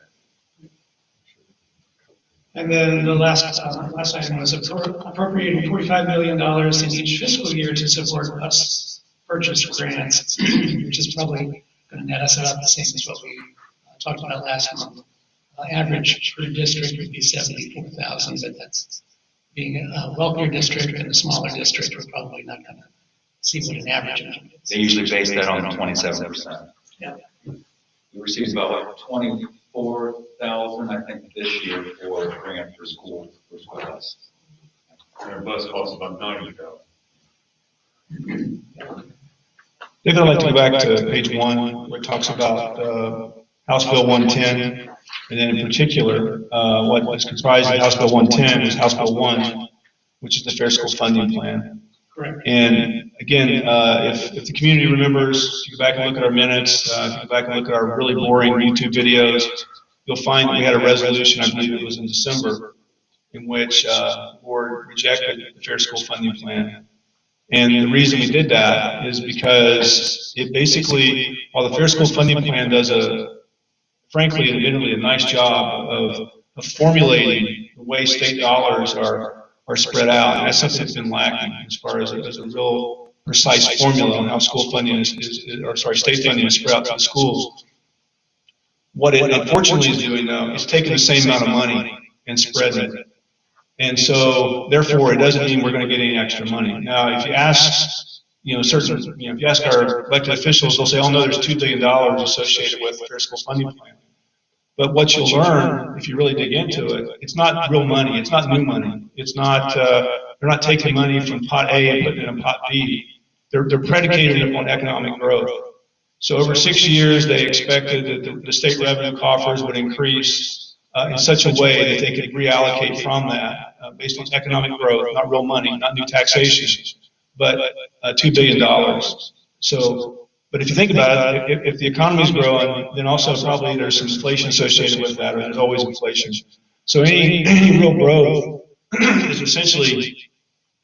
And then the last item was appropriating $45 million in each fiscal year to support bus purchase grants, which is probably going to net us about the same as what we talked about last month. Average per district would be 74,000, but that's being a wealthier district and a smaller district, we're probably not going to see what an average amount is. They usually base that on 27%. Yeah. We received about 24,000, I think, this year for grant for school bus. And our bus costs about $90,000. David, I'd like to go back to page 1, where it talks about House Bill 110, and then in particular, what is comprised of House Bill 110 is House Bill 1, which is the Fair School Funding Plan. Correct. And again, if the community remembers, you go back and look at our minutes, go back and look at our really boring YouTube videos, you'll find that we had a resolution, I believe it was in December, in which the board rejected the Fair School Funding Plan. And the reason we did that is because it basically, while the Fair School Funding Plan does frankly, admittedly, a nice job of formulating the way state dollars are spread out, and that's something that's been lacking as far as a real precise formula on how school funding state funding is spread out to the schools. What it unfortunately is doing, though, is taking the same amount of money and spreading it. And so, therefore, it doesn't mean we're going to get any extra money. Now, if you ask, if you ask our elected officials, they'll say, "Oh no, there's $2 billion associated with the Fair School Funding Plan." But what you'll learn, if you really dig into it, it's not real money. It's not new money. It's not. They're not taking money from pot A and putting it in pot B. They're predicated upon economic growth. So over 6 years, they expected that the state revenue coffers would increase in such a way that they could reallocate from that based on economic growth, not real money, not new taxation, but $2 billion. So, but if you think about it, if the economy is growing, then also probably there's some inflation associated with that, or there's always inflation. So any real growth is essentially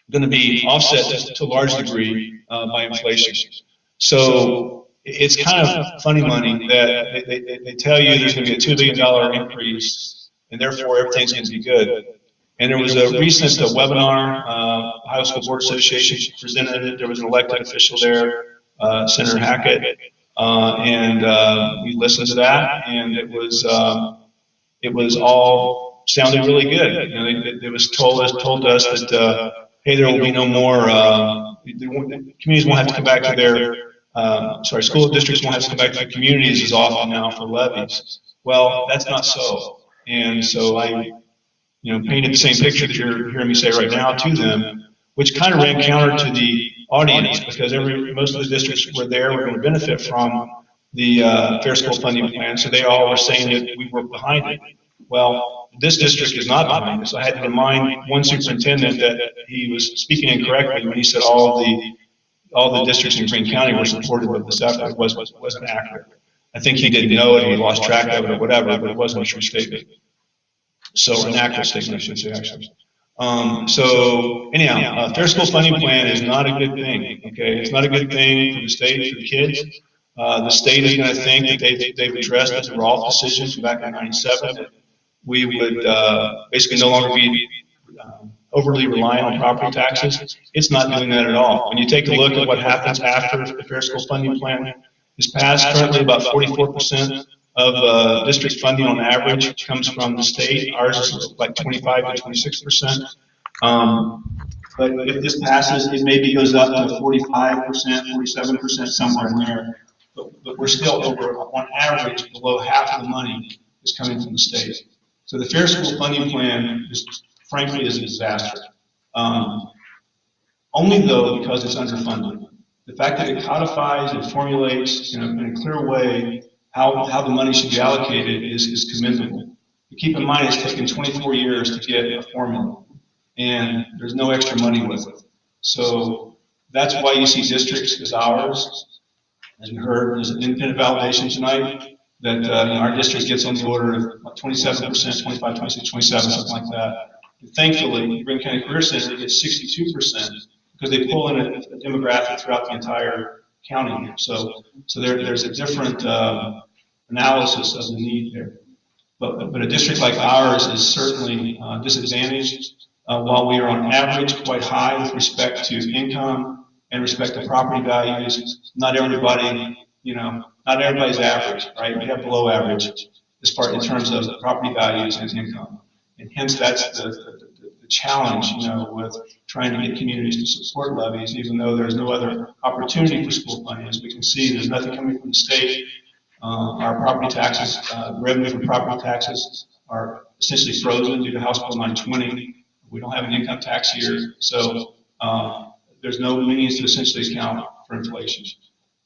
going to be offset to a large degree by inflation. So it's kind of funny money that they tell you there's going to be a $2 billion increase, and therefore everything's going to be good. And there was a recent webinar, Ohio School Board Association presented it. There was an elected official there, Senator Hackett, and we listened to that, and it was all sounded really good. It was told us that hey, there will be no more. Communities won't have to come back to their school districts won't have to come back to their communities as often now for levies. Well, that's not so, and so I painted the same picture that you're hearing me say right now to them, which kind of ran counter to the audience, because most of the districts were going to benefit from the Fair School Funding Plan, so they all were saying that we were behind it. Well, this district is not behind us. I had to remind one superintendent that he was speaking incorrectly when he said all the districts in Greene County were supportive of this effort. It wasn't accurate. I think he didn't know it, he lost track of it or whatever, but it wasn't a true statement. So an accurate statement, I should say, actually. So anyhow, fair school funding plan is not a good thing, okay? It's not a good thing for the state, for the kids. The state is going to think that they've addressed the Rolfe decision from back in '97, that we would basically no longer be overly reliant on property taxes. It's not doing that at all. When you take a look at what happens after the fair school funding plan is passed, currently about 44% of district funding on average comes from the state. Ours is like 25 to 26%. But if this passes, it maybe goes up to 45%, 47%, somewhere in there. But we're still over, on average, below half of the money is coming from the state. So the fair school funding plan frankly is a disaster. Only though because it's underfunded. The fact that it codifies and formulates in a clear way how the money should be allocated is commendable. But keep in mind, it's taken 24 years to get a formula, and there's no extra money with it. So that's why you see districts as ours. As we heard, there's an independent validation tonight that our district gets on the order of 27%, 25, 26, 27, something like that. And thankfully, Greene County Career Center gets 62% because they pull in a demographic throughout the entire county. So there's a different analysis of the need there. But a district like ours is certainly disadvantaged while we are on average quite high with respect to income and respect to property values. Not everybody, not everybody's average, right? We have below average as far in terms of property values and income. And hence that's the challenge, with trying to get communities to support levies, even though there's no other opportunity for school funding. As we can see, there's nothing coming from the state. Our property taxes, revenue from property taxes are essentially frozen due to House Bill 920. We don't have an income tax here, so there's no means to essentially account for inflation.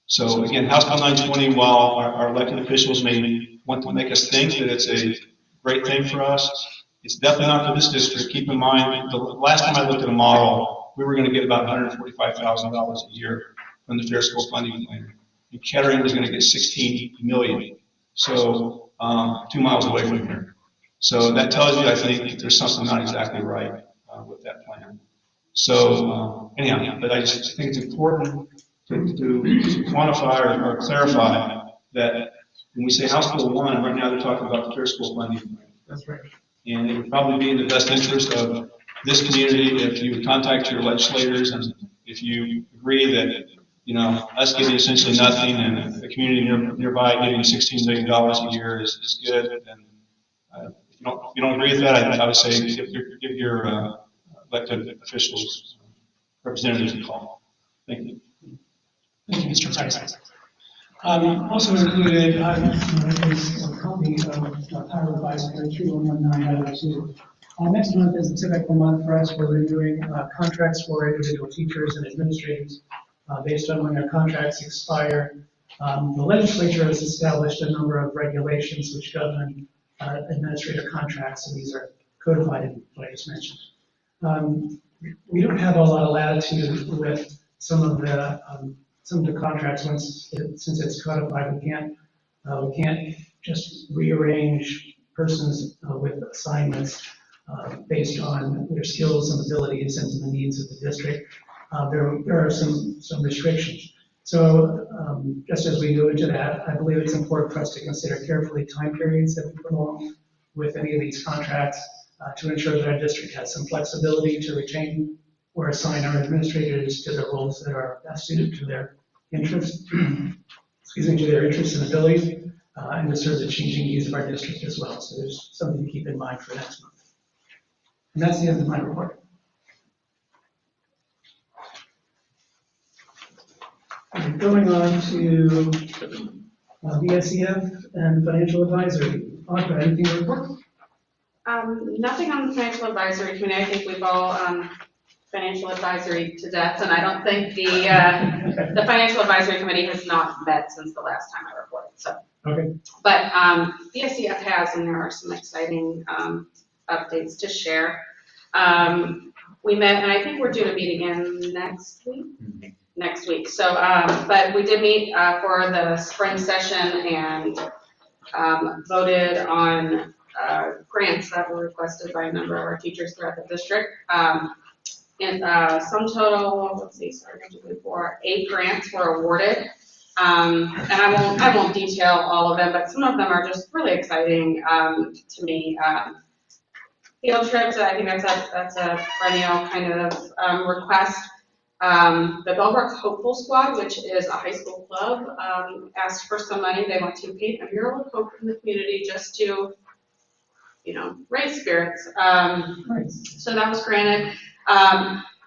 So again, House Bill 920, while our elected officials may want to make us think that it's a great thing for us, it's definitely not for this district. Keep in mind, the last time I looked at a model, we were going to get about $145,000 a year from the fair school funding plan. And Kettering was going to get $16 million, so 2 miles away from here. So that tells you, I think, that there's something not exactly right with that plan. So anyhow, but I just think it's important to quantify or clarify that when we say House Bill 1, right now they're talking about the fair school funding plan. That's right. And it would probably be in the best interest of this community if you would contact your legislators and if you agree that, us getting essentially nothing and the community nearby getting $16 million a year is good. And if you don't agree with that, I would say give your elected officials, representatives a call. Thank you. Thank you, Mr. Price. Also included is a copy of Power Advisory 3119-02. Next month is a typical month for us where we're doing contracts for individual teachers and administrators based on when their contracts expire. The legislature has established a number of regulations which govern administrator contracts, and these are codified in what I just mentioned. We don't have a lot of latitude with some of the contracts since it's codified. We can't just rearrange persons with assignments based on their skills and abilities and the needs of the district. There are some restrictions. So just as we go into that, I believe it's important for us to consider carefully time periods that we prolong with any of these contracts to ensure that our district has some flexibility to retain or assign our administrators to the roles that are best suited to their interests, to their interests and abilities, and to serve the changing needs of our district as well. So there's something to keep in mind for next month. And that's the end of my report. Going on to VSEF and financial advisory. Audra, anything to report? Nothing on the financial advisory committee. I think we've all financial advisory to death, and I don't think the financial advisory committee has not met since the last time I reported. So, Okay. but BSCF has, and there are some exciting updates to share. We met, and I think we're due to meet again next week. Next week. So, but we did meet for the spring session and voted on grants that were requested by a number of our teachers throughout the district. And some total, let's see, sorry, 8 grants were awarded. And I won't detail all of them, but some of them are just really exciting to me. Field trips, I think that's a perennial kind of request. The Bellbrook Hopeful Squad, which is a high school club, asked for some money. They want to paint a mural of hope in the community just to, raise spirits. So that was granted.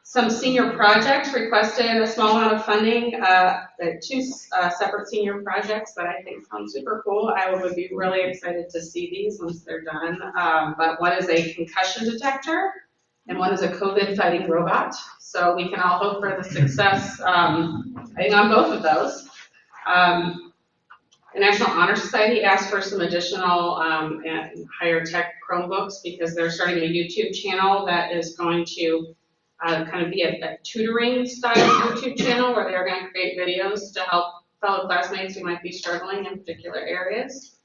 Some senior projects requested a small amount of funding. There are 2 separate senior projects that I think sound super cool. I would be really excited to see these once they're done. But one is a concussion detector, and one is a COVID fighting robot. So we can all hope for the success, I think, on both of those. The National Honor Society asked for some additional and higher tech Chromebooks because they're starting a YouTube channel that is going to kind of be a tutoring style YouTube channel where they're going to create videos to help fellow classmates who might be struggling in particular areas.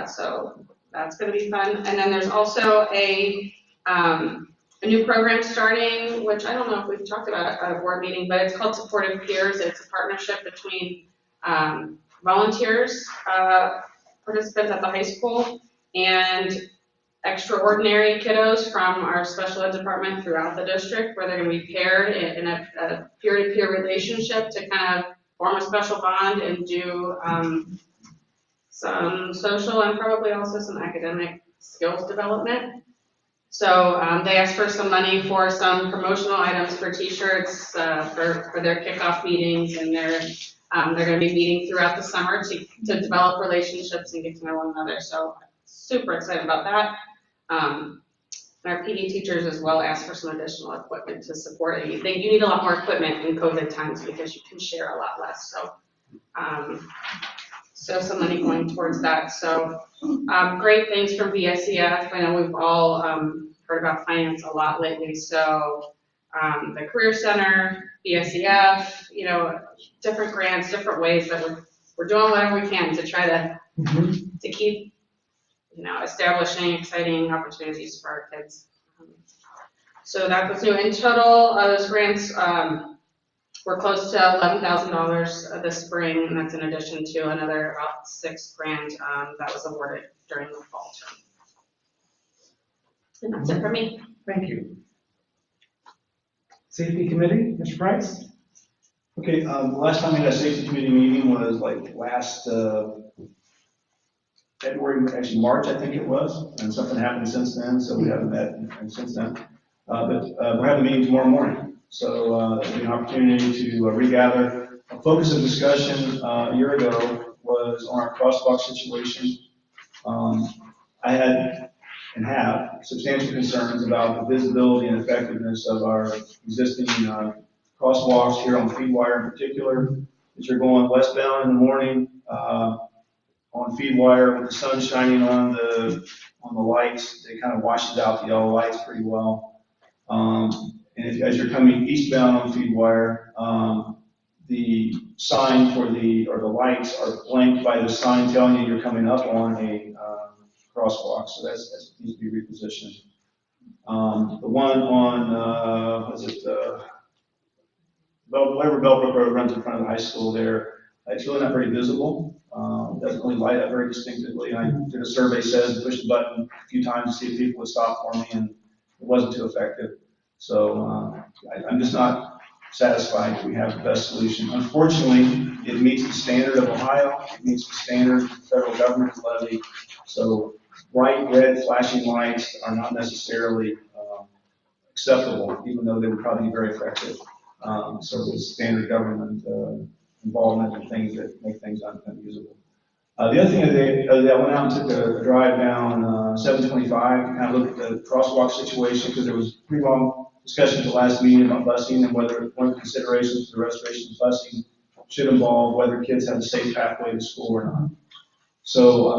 So that's going to be fun. And then there's also a new program starting, which I don't know if we've talked about at a board meeting, but it's called Supportive Peers. It's a partnership between volunteers, participants at the high school, and extraordinary kiddos from our special ed department throughout the district, where they're going to be paired in a peer-to-peer relationship to kind of form a special bond and do some social and probably also some academic skills development. So they asked for some money for some promotional items for t-shirts for their kickoff meetings, and they're going to be meeting throughout the summer to develop relationships and get to know one another. So super excited about that. Our PD teachers as well asked for some additional equipment to support it. You need a lot more equipment in COVID times because you can share a lot less. So some money going towards that. So great things from BSCF. I know we've all heard about finance a lot lately. So the Career Center, BSCF, different grants, different ways that we're doing whatever we can to try to keep establishing exciting opportunities for our kids. So that was new. In total, those grants were close to $11,000 this spring, and that's in addition to another about $6,000 that was awarded during the fall term. And that's it for me. Thank you. Safety Committee, Mr. Price? Okay, the last time we had a safety committee meeting was like last February, actually March, I think it was, and something happened since then, so we haven't met since then. But we're having a meeting tomorrow morning, so there'll be an opportunity to regather. A focus of discussion a year ago was on our crosswalk situation. I had and have substantial concerns about the visibility and effectiveness of our existing crosswalks here on Feedwire in particular. As you're going westbound in the morning on Feedwire with the sun shining on the lights, it kind of washes out the yellow lights pretty well. And as you're coming eastbound on Feedwire, the sign or the lights are blanked by the sign telling you you're coming up on a crosswalk, so that needs to be repositioned. The one on, whatever Bellbrook Road runs in front of the high school there, it's really not very visible. It doesn't really light up very distinctively. I did a survey, says push the button a few times to see if people would stop for me, and it wasn't too effective. So I'm just not satisfied that we have the best solution. Unfortunately, it meets the standard of Ohio. It meets the standard the federal government has levied. So bright red flashing lights are not necessarily acceptable, even though they would probably be very effective. So there's standard government involvement in things that make things unusable. The other thing I went out and took a drive down 725 to kind of look at the crosswalk situation, because there was pretty long discussion at the last meeting about busing and whether one of the considerations for the restoration of busing should involve whether kids have a safe pathway to school or So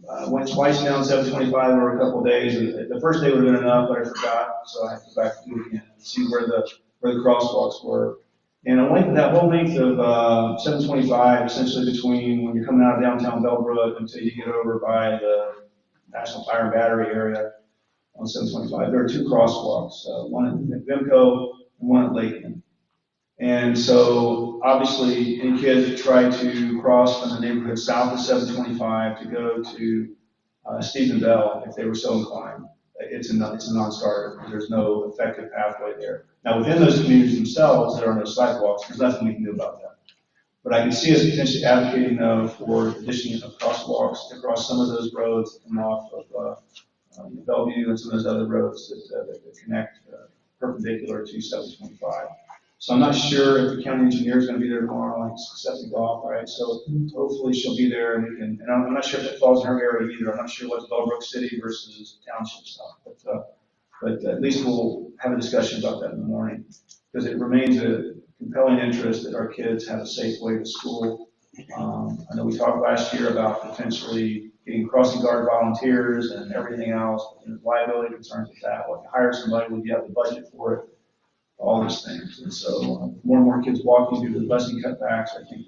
I went twice down 725 over a couple of days. And the first day would have been enough, but I forgot, so I had to go back and do it again and see where the crosswalks were. And I went that whole length of 725, essentially between when you're coming out of downtown Bellbrook until you get over by the National Fire and Battery area on 725. There are two crosswalks, one at Vimco and one at Lakeland. And so obviously any kids that try to cross from the neighborhood south of 725 to go to Stephen Bell, if they were so inclined, it's a non-starter. There's no effective pathway there. Now within those communities themselves, there are no sidewalks. There's nothing we can do about that. But I can see us potentially advocating though for addition of crosswalks across some of those roads that come off of Bellevue and some of those other roads that connect perpendicular to 725. So I'm not sure if the county engineer is going to be there tomorrow, like Stephanie Goff, right? So hopefully she'll be there, and we can. And I'm not sure if it falls in her area either. I'm not sure what's Bellbrook City versus township stuff, but at least we'll have a discussion about that in the morning, because it remains a compelling interest that our kids have a safe way to school. I know we talked last year about potentially getting crossing guard volunteers and everything else. There's liability concerns with that. Like hire somebody, would you have the budget for it? All these things. And so more and more kids walking due to the busing cutbacks, I think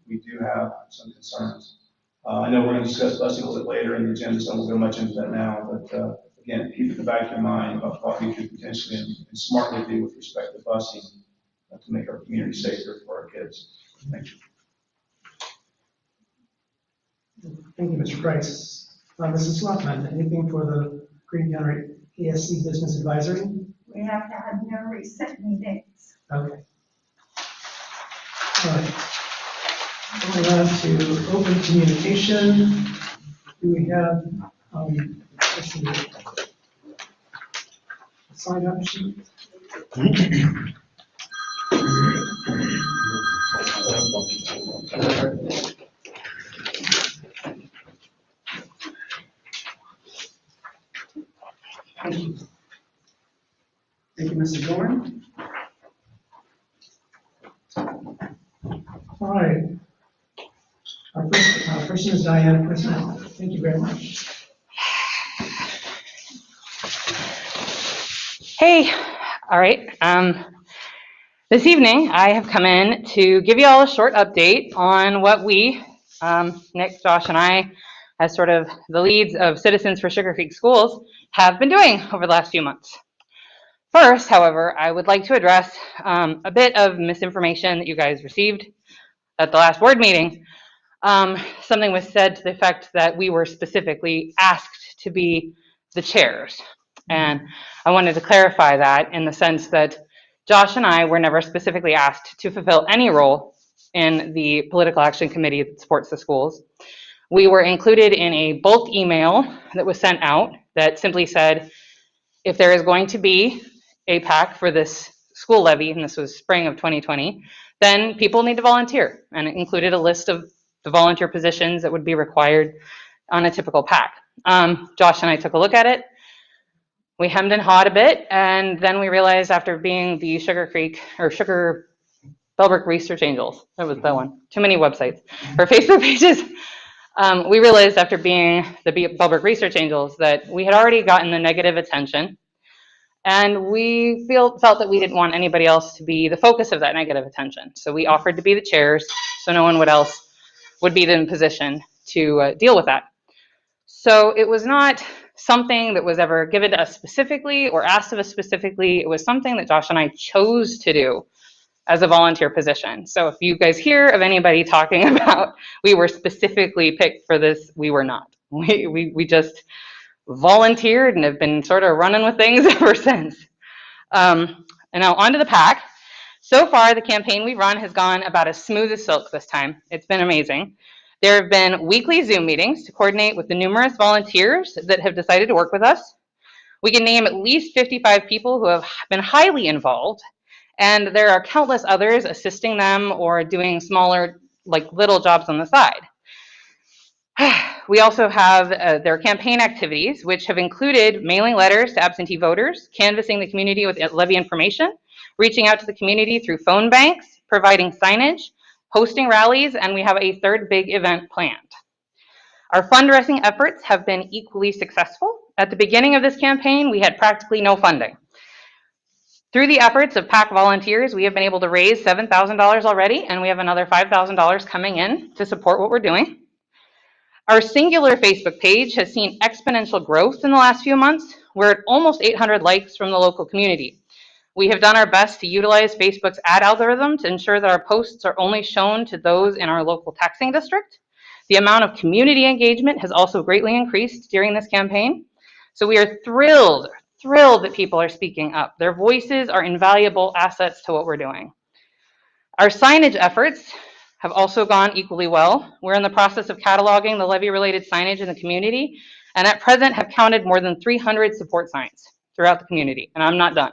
we do have some concerns. I know we're going to discuss busing a little bit later in the agenda, so I won't go much into that now. But again, keep in the back of your mind about what we could potentially and smartly do with respect to busing to make our community safer for our kids. Thank you. Thank you, Mr. Price. Mrs. Sloughman, anything for the Green County ESC Business Advisory? We have had no recent meetings. Okay. All right. Going on to open communication. Do we have, let's see, a sign up sheet? Thank you. Thank you, Mrs. Dorn. All right. Our first person is Diane Personnel. Thank you very much. Hey, all right. This evening, I have come in to give you all a short update on what we, Nick, Josh, and I, as sort of the leads of Citizens for Sugar Creek Schools, have been doing over the last few months. First, however, I would like to address a bit of misinformation that you guys received at the last board meeting. Something was said to the effect that we were specifically asked to be the chairs. And I wanted to clarify that in the sense that Josh and I were never specifically asked to fulfill any role in the political action committee that supports the schools. We were included in a bulk email that was sent out that simply said, if there is going to be a PAC for this school levy, and this was spring of 2020, then people need to volunteer. And it included a list of the volunteer positions that would be required on a typical PAC. Josh and I took a look at it. We hemmed and hawed a bit, and then we realized after being the Bellbrook Research Angels, that was that one, too many websites, or Facebook pages, we realized after being the Bellbrook Research Angels that we had already gotten the negative attention, and we felt that we didn't want anybody else to be the focus of that negative attention. So we offered to be the chairs, so no one else would be in position to deal with that. So it was not something that was ever given to us specifically or asked of us specifically. It was something that Josh and I chose to do as a volunteer position. So if you guys hear of anybody talking about we were specifically picked for this, we were not. We just volunteered and have been sort of running with things ever since. And now on to the PAC. So far, the campaign we run has gone about as smooth as silk this time. It's been amazing. There have been weekly Zoom meetings to coordinate with the numerous volunteers that have decided to work with us. We can name at least 55 people who have been highly involved, and there are countless others assisting them or doing smaller, like little jobs on the side. We also have their campaign activities, which have included mailing letters to absentee voters, canvassing the community with levy information, reaching out to the community through phone banks, providing signage, hosting rallies, and we have a third big event planned. Our fundraising efforts have been equally successful. At the beginning of this campaign, we had practically no funding. Through the efforts of PAC volunteers, we have been able to raise $7,000 already, and we have another $5,000 coming in to support what we're doing. Our singular Facebook page has seen exponential growth in the last few months. We're at almost 800 likes from the local community. We have done our best to utilize Facebook's ad algorithm to ensure that our posts are only shown to those in our local taxing district. The amount of community engagement has also greatly increased during this campaign. So we are thrilled that people are speaking up. Their voices are invaluable assets to what we're doing. Our signage efforts have also gone equally well. We're in the process of cataloging the levy-related signage in the community, and at present have counted more than 300 support signs throughout the community, and I'm not done.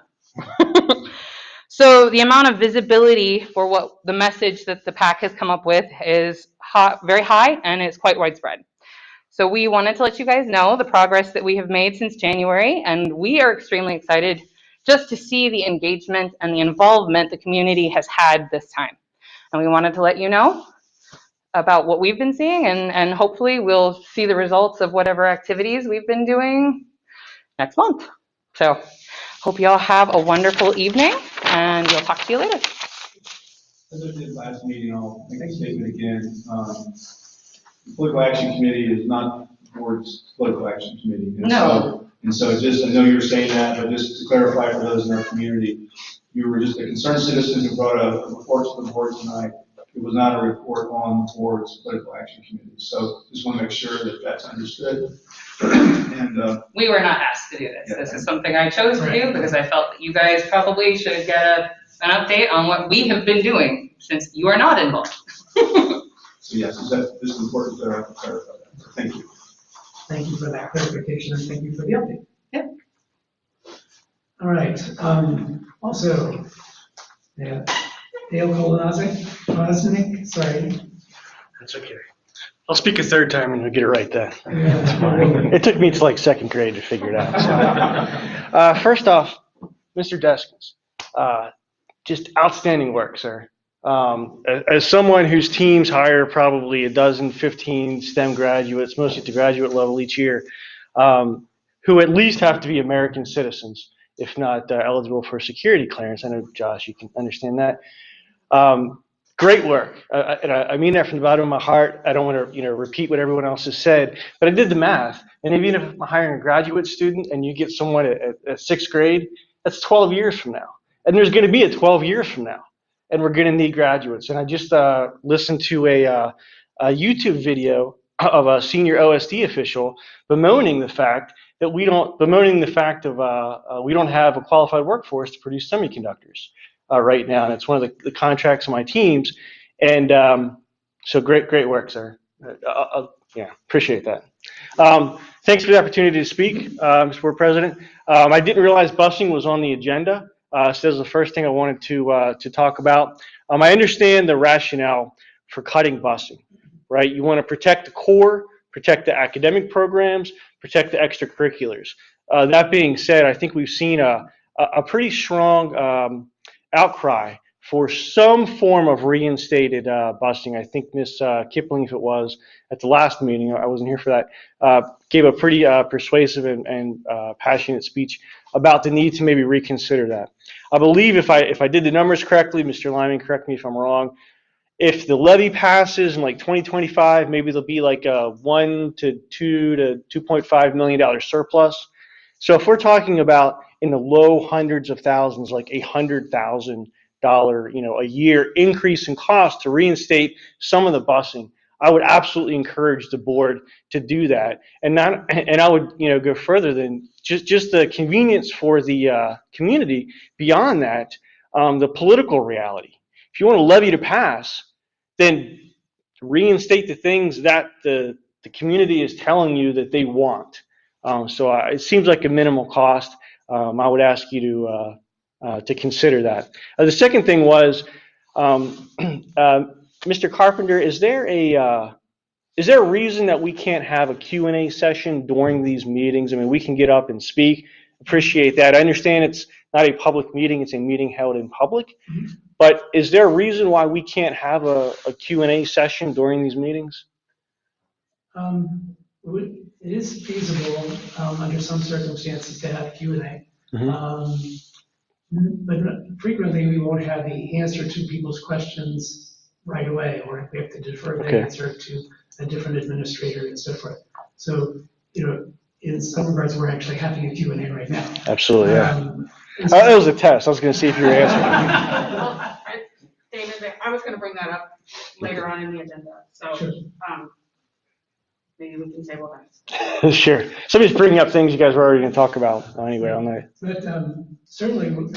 So the amount of visibility for what the message that the PAC has come up with is very high, and it's quite widespread. So we wanted to let you guys know the progress that we have made since January, and we are extremely excited just to see the engagement and the involvement the community has had this time. And we wanted to let you know about what we've been seeing, and hopefully we'll see the results of whatever activities we've been doing next month. So hope you all have a wonderful evening, and we'll talk to you later. As I did last meeting, I'll make a statement again. The Political Action Committee is not the board's political action committee. And so just, I know you were saying that, but just to clarify for those in our community, you were just a concerned citizen who brought a report to the board tonight. It was not a report on the board's political action committee. So just want to make sure that that's understood. And we were not asked to do this. Yeah. This is something I chose to do because I felt that you guys probably should get an update on what we have been doing since you are not involved. So yes, this is important to clarify that. Thank you. Thank you for that clarification, and thank you for the update. Yep. All right. Also, Dale Kolosnik, sorry. That's okay. I'll speak a third time and we'll get it right then. Yeah. It took me to like second grade to figure it out. So. First off, Mr. Deskins, just outstanding work, sir. As someone whose teams hire probably 12, 15 STEM graduates, mostly at the graduate level each year, who at least have to be American citizens, if not eligible for security clearance. I know, Josh, you can understand that. Great work. And I mean that from the bottom of my heart. I don't want to, repeat what everyone else has said, but I did the math. And even if I'm hiring a graduate student and you get someone at sixth grade, that's 12 years from now. And there's going to be a 12 years from now. And we're going to need graduates. And I just listened to a YouTube video of a senior OSD official bemoaning the fact that we don't have a qualified workforce to produce semiconductors right now. And it's one of the contracts of my teams. And so great work, sir. Yeah, appreciate that. Thanks for the opportunity to speak, Mr. Board President. I didn't realize busing was on the agenda. So this is the first thing I wanted to talk about. I understand the rationale for cutting busing, right? You want to protect the core, protect the academic programs, protect the extracurriculars. That being said, I think we've seen a pretty strong outcry for some form of reinstated busing. I think Ms. Kipling, if it was, at the last meeting, I wasn't here for that, gave a pretty persuasive and passionate speech about the need to maybe reconsider that. I believe if I did the numbers correctly, Mr. Lyman, correct me if I'm wrong, if the levy passes in like 2025, maybe there'll be like a $1 to $2 to $2.5 million surplus. So if we're talking about in the low hundreds of thousands, like $100,000, a year increase in cost to reinstate some of the busing, I would absolutely encourage the board to do that. And I would, go further than just the convenience for the community. Beyond that, the political reality. If you want a levy to pass, then reinstate the things that the community is telling you that they want. So it seems like a minimal cost. I would ask you to consider that. The second thing was, Mr. Carpenter, is there a reason that we can't have a Q&A session during these meetings? I mean, we can get up and speak. Appreciate that. I understand it's not a public meeting, it's a meeting held in public. Mm-hmm. But is there a reason why we can't have a Q&A session during these meetings? It is feasible, under some circumstances to have Q&A. But frequently we won't have the answer to people's questions right away, or we have to defer the answer to a different administrator and so forth. So, in some regards, we're actually having a Q&A right now. Absolutely, yeah. That was a test. I was going to see if you were answering. Well, David, I was going to bring that up later on in the agenda, so maybe we can table that. Sure. Somebody's bringing up things you guys were already going to talk about anyway on that. But certainly with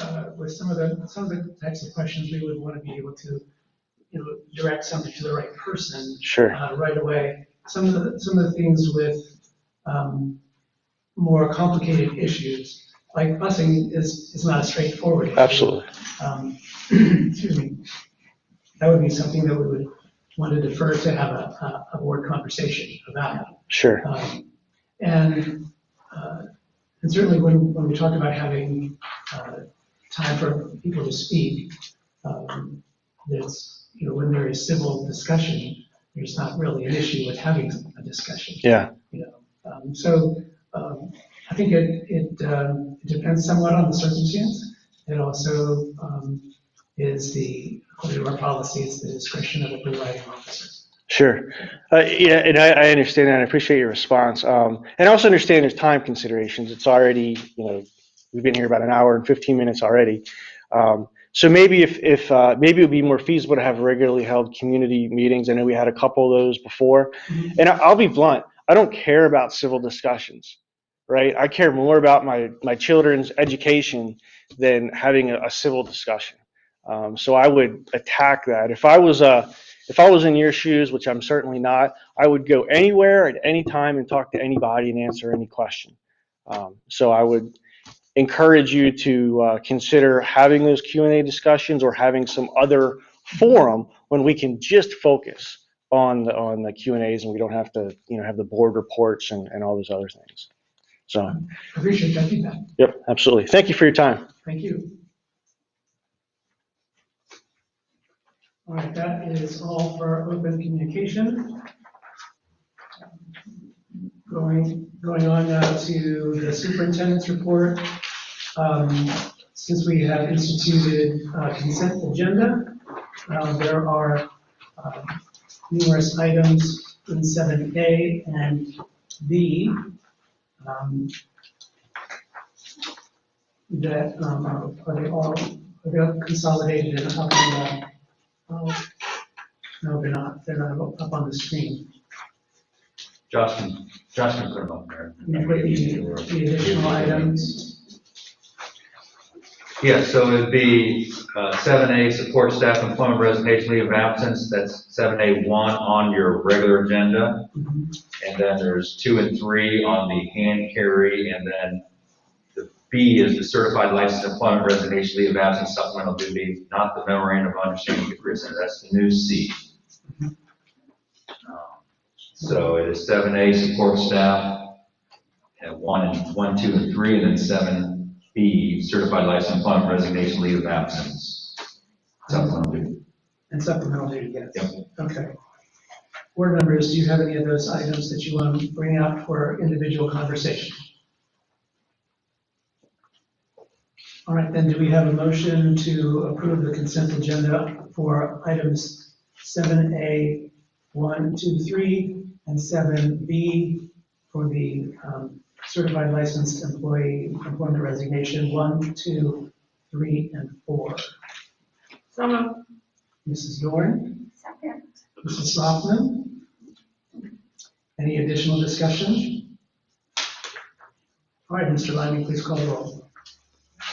some of the types of questions, we would want to be able to direct something to the right person. Sure. Right away. Some of the things with more complicated issues, like busing, is not a straightforward issue. Absolutely. Excuse me. That would be something that we would want to defer to have a board conversation about. Sure. And certainly when we talk about having time for people to speak, there's, when there is civil discussion, there's not really an issue with having a discussion. Yeah. So I think it depends somewhat on the circumstance. It also is according to our policy, it's the discretion of the presiding officer. Sure. Yeah, and I understand that. I appreciate your response. And I also understand there's time considerations. It's already, we've been here about an hour and 15 minutes already. So maybe if maybe it would be more feasible to have regularly held community meetings. I know we had a couple of those before. Mm-hmm. And I'll be blunt. I don't care about civil discussions, right? I care more about my children's education than having a civil discussion. So I would attack that. If I was in your shoes, which I'm certainly not, I would go anywhere at any time and talk to anybody and answer any question. So I would encourage you to consider having those Q&A discussions or having some other forum when we can just focus on the Q&As and we don't have to have the board reports and all those other things. So I appreciate that feedback. Yep, absolutely. Thank you for your time. Thank you. All right, that is all for open communication. Going on now to the superintendent's report. Since we have instituted a consent agenda, there are numerous items in 7A and B that are they consolidated and up on the no, they're not. They're not up on the screen. Justin put them up there. You put the additional items. Yeah, so it'd be 7A, support staff employment resignation leave of absence. That's 7A1 on your regular agenda. Mm-hmm. And then there's 2 and 3 on the hand carry. And then the B is the certified licensed employment resignation leave of absence supplemental duty, not the memorandum of understanding with the Career Center. That's the new C. Mm-hmm. So it is 7A, support staff at 1, 2, and 3, and then 7B, certified licensed employment resignation leave of absence. Supplemental duty. And supplemental duty, yes. Yep. Okay. Board members, do you have any of those items that you want to bring out for individual conversation? All right, then do we have a motion to approve the consent agenda for items 7A, 1, 2, 3, and 7B for the certified licensed employee employment resignation 1, 2, 3, and 4. So Mrs. Dorn? Second. Mrs. Softman? Any additional discussion? All right, Mr. Lyman, please call the roll.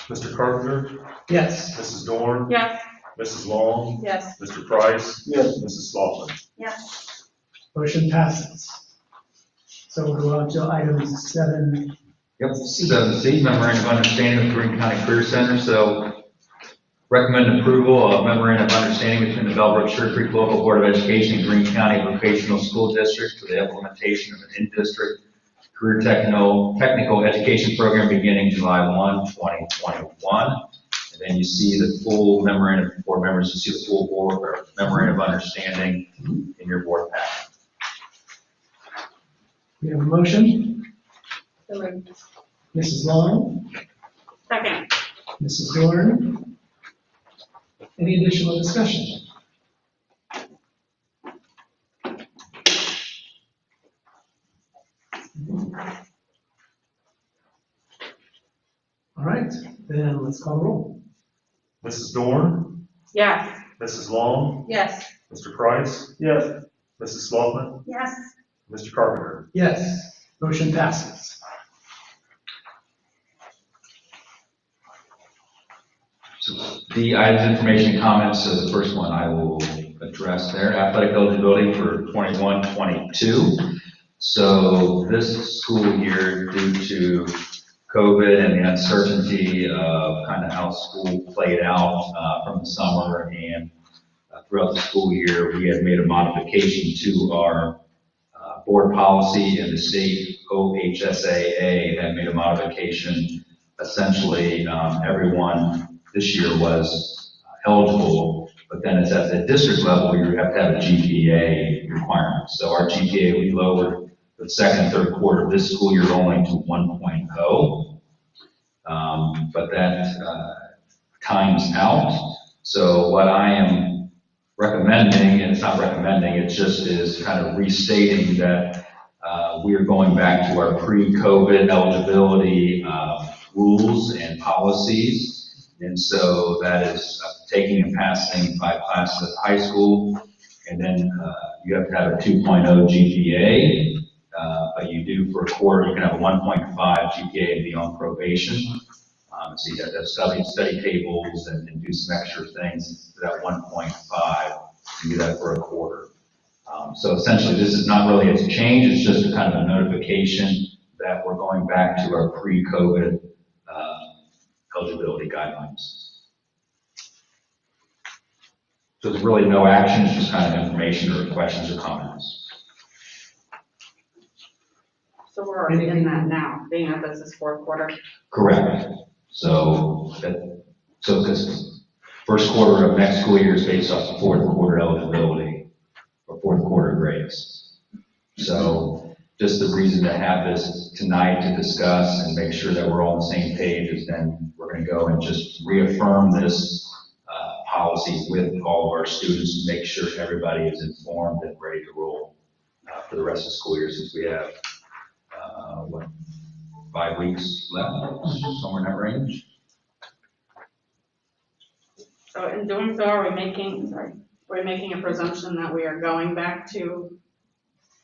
Mr. Carpenter? Yes. Mrs. Dorn? yes. Mrs. Long? Yes. Mr. Price? Yes. Mrs. Sloughman? Yes. Motion passes. So we'll go on to items 7. Yep, 7C, memorandum of understanding with Green County Career Center. So recommend approval of memorandum of understanding between the Bellbrook-Sugarcreek Local Board of Education and Green County Vocational School District for the implementation of an in-district career technical education program beginning July 1, 2021. And then you see the full memorandum, board members, you see the full board or memorandum of understanding in your board packet. We have a motion. So moved. Mrs. Long, Second. Mrs. Dorn. Any additional discussion? All right, then let's call the roll. Mrs. Dorn, Yes. Mrs. Long, Yes. Mr. Price, Yes. Mrs. Sloughman, Yes, Mr. Carpenter. Yes, motion passes. So the items, information, and comments, so the first one I will address there, athletic eligibility for 21-22. So this school year, due to COVID and the uncertainty of kind of how school played out from the summer and throughout the school year, we had made a modification to our board policy and the state OHSAA that made a modification. Essentially, everyone this year was eligible, but then it's at the district level, you have to have a GPA requirement. So our GPA, we lowered the second and third quarter of this school year only to 1.0. But that times out. So what I am recommending, and it's not recommending, it just is kind of restating that we are going back to our pre-COVID eligibility rules and policies. And so that is taking and passing 5 classes at high school, and then you have to have a 2.0 GPA, but you do for a quarter, you can have a 1.5 GPA and be on probation. So you have to have study tables and do some extra things for that 1.5, you do that for a quarter. So essentially this is not really a change, it's just a kind of a notification that we're going back to our pre-COVID eligibility guidelines. So there's really no action, it's just kind of information or questions or comments. So we're already in that now, being that this is fourth quarter. Correct. So because first quarter of next school year is based off the fourth quarter eligibility or fourth quarter grades. So just the reason to have this tonight to discuss and make sure that we're all on the same page is then we're going to go and just reaffirm this policy with all of our students to make sure everybody is informed and ready to roll for the rest of the school year, since we have 5 weeks left, somewhere in that range. So in doing so, are we making a presumption that we are going back to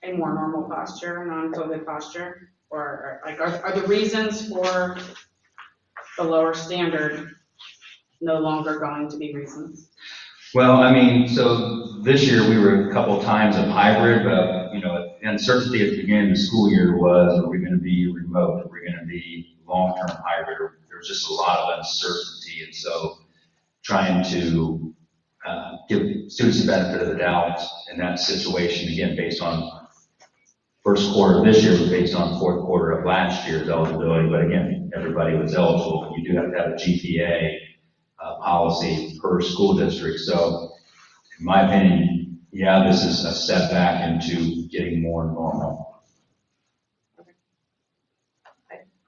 a more normal posture, non-COVID posture? Or like, are the reasons for the lower standard no longer going to be reasons? Well, I mean, so this year we were a couple of times of hybrid, but the uncertainty at the beginning of the school year was, are we going to be remote? Are we going to be long-term hybrid? There was just a lot of uncertainty, and so trying to give students the benefit of the doubt in that situation, again, based on first quarter of this year was based on fourth quarter of last year's eligibility, but again, everybody was eligible. You do have to have a GPA policy per school district. So in my opinion, yeah, this is a step back into getting more normal. Okay.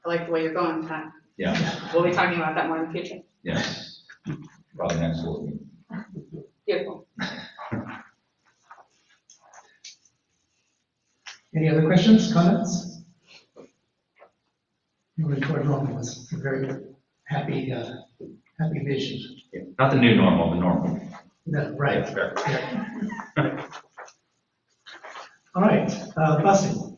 I like the way you're going, Pat. Yeah. We'll be talking about that more in the future. Yes. Probably next week. Beautiful. Any other questions, comments? Moving toward normal was a very happy vision. Yeah. Not the new normal, the normal. No, right. That's fair. Yeah. All right, busing.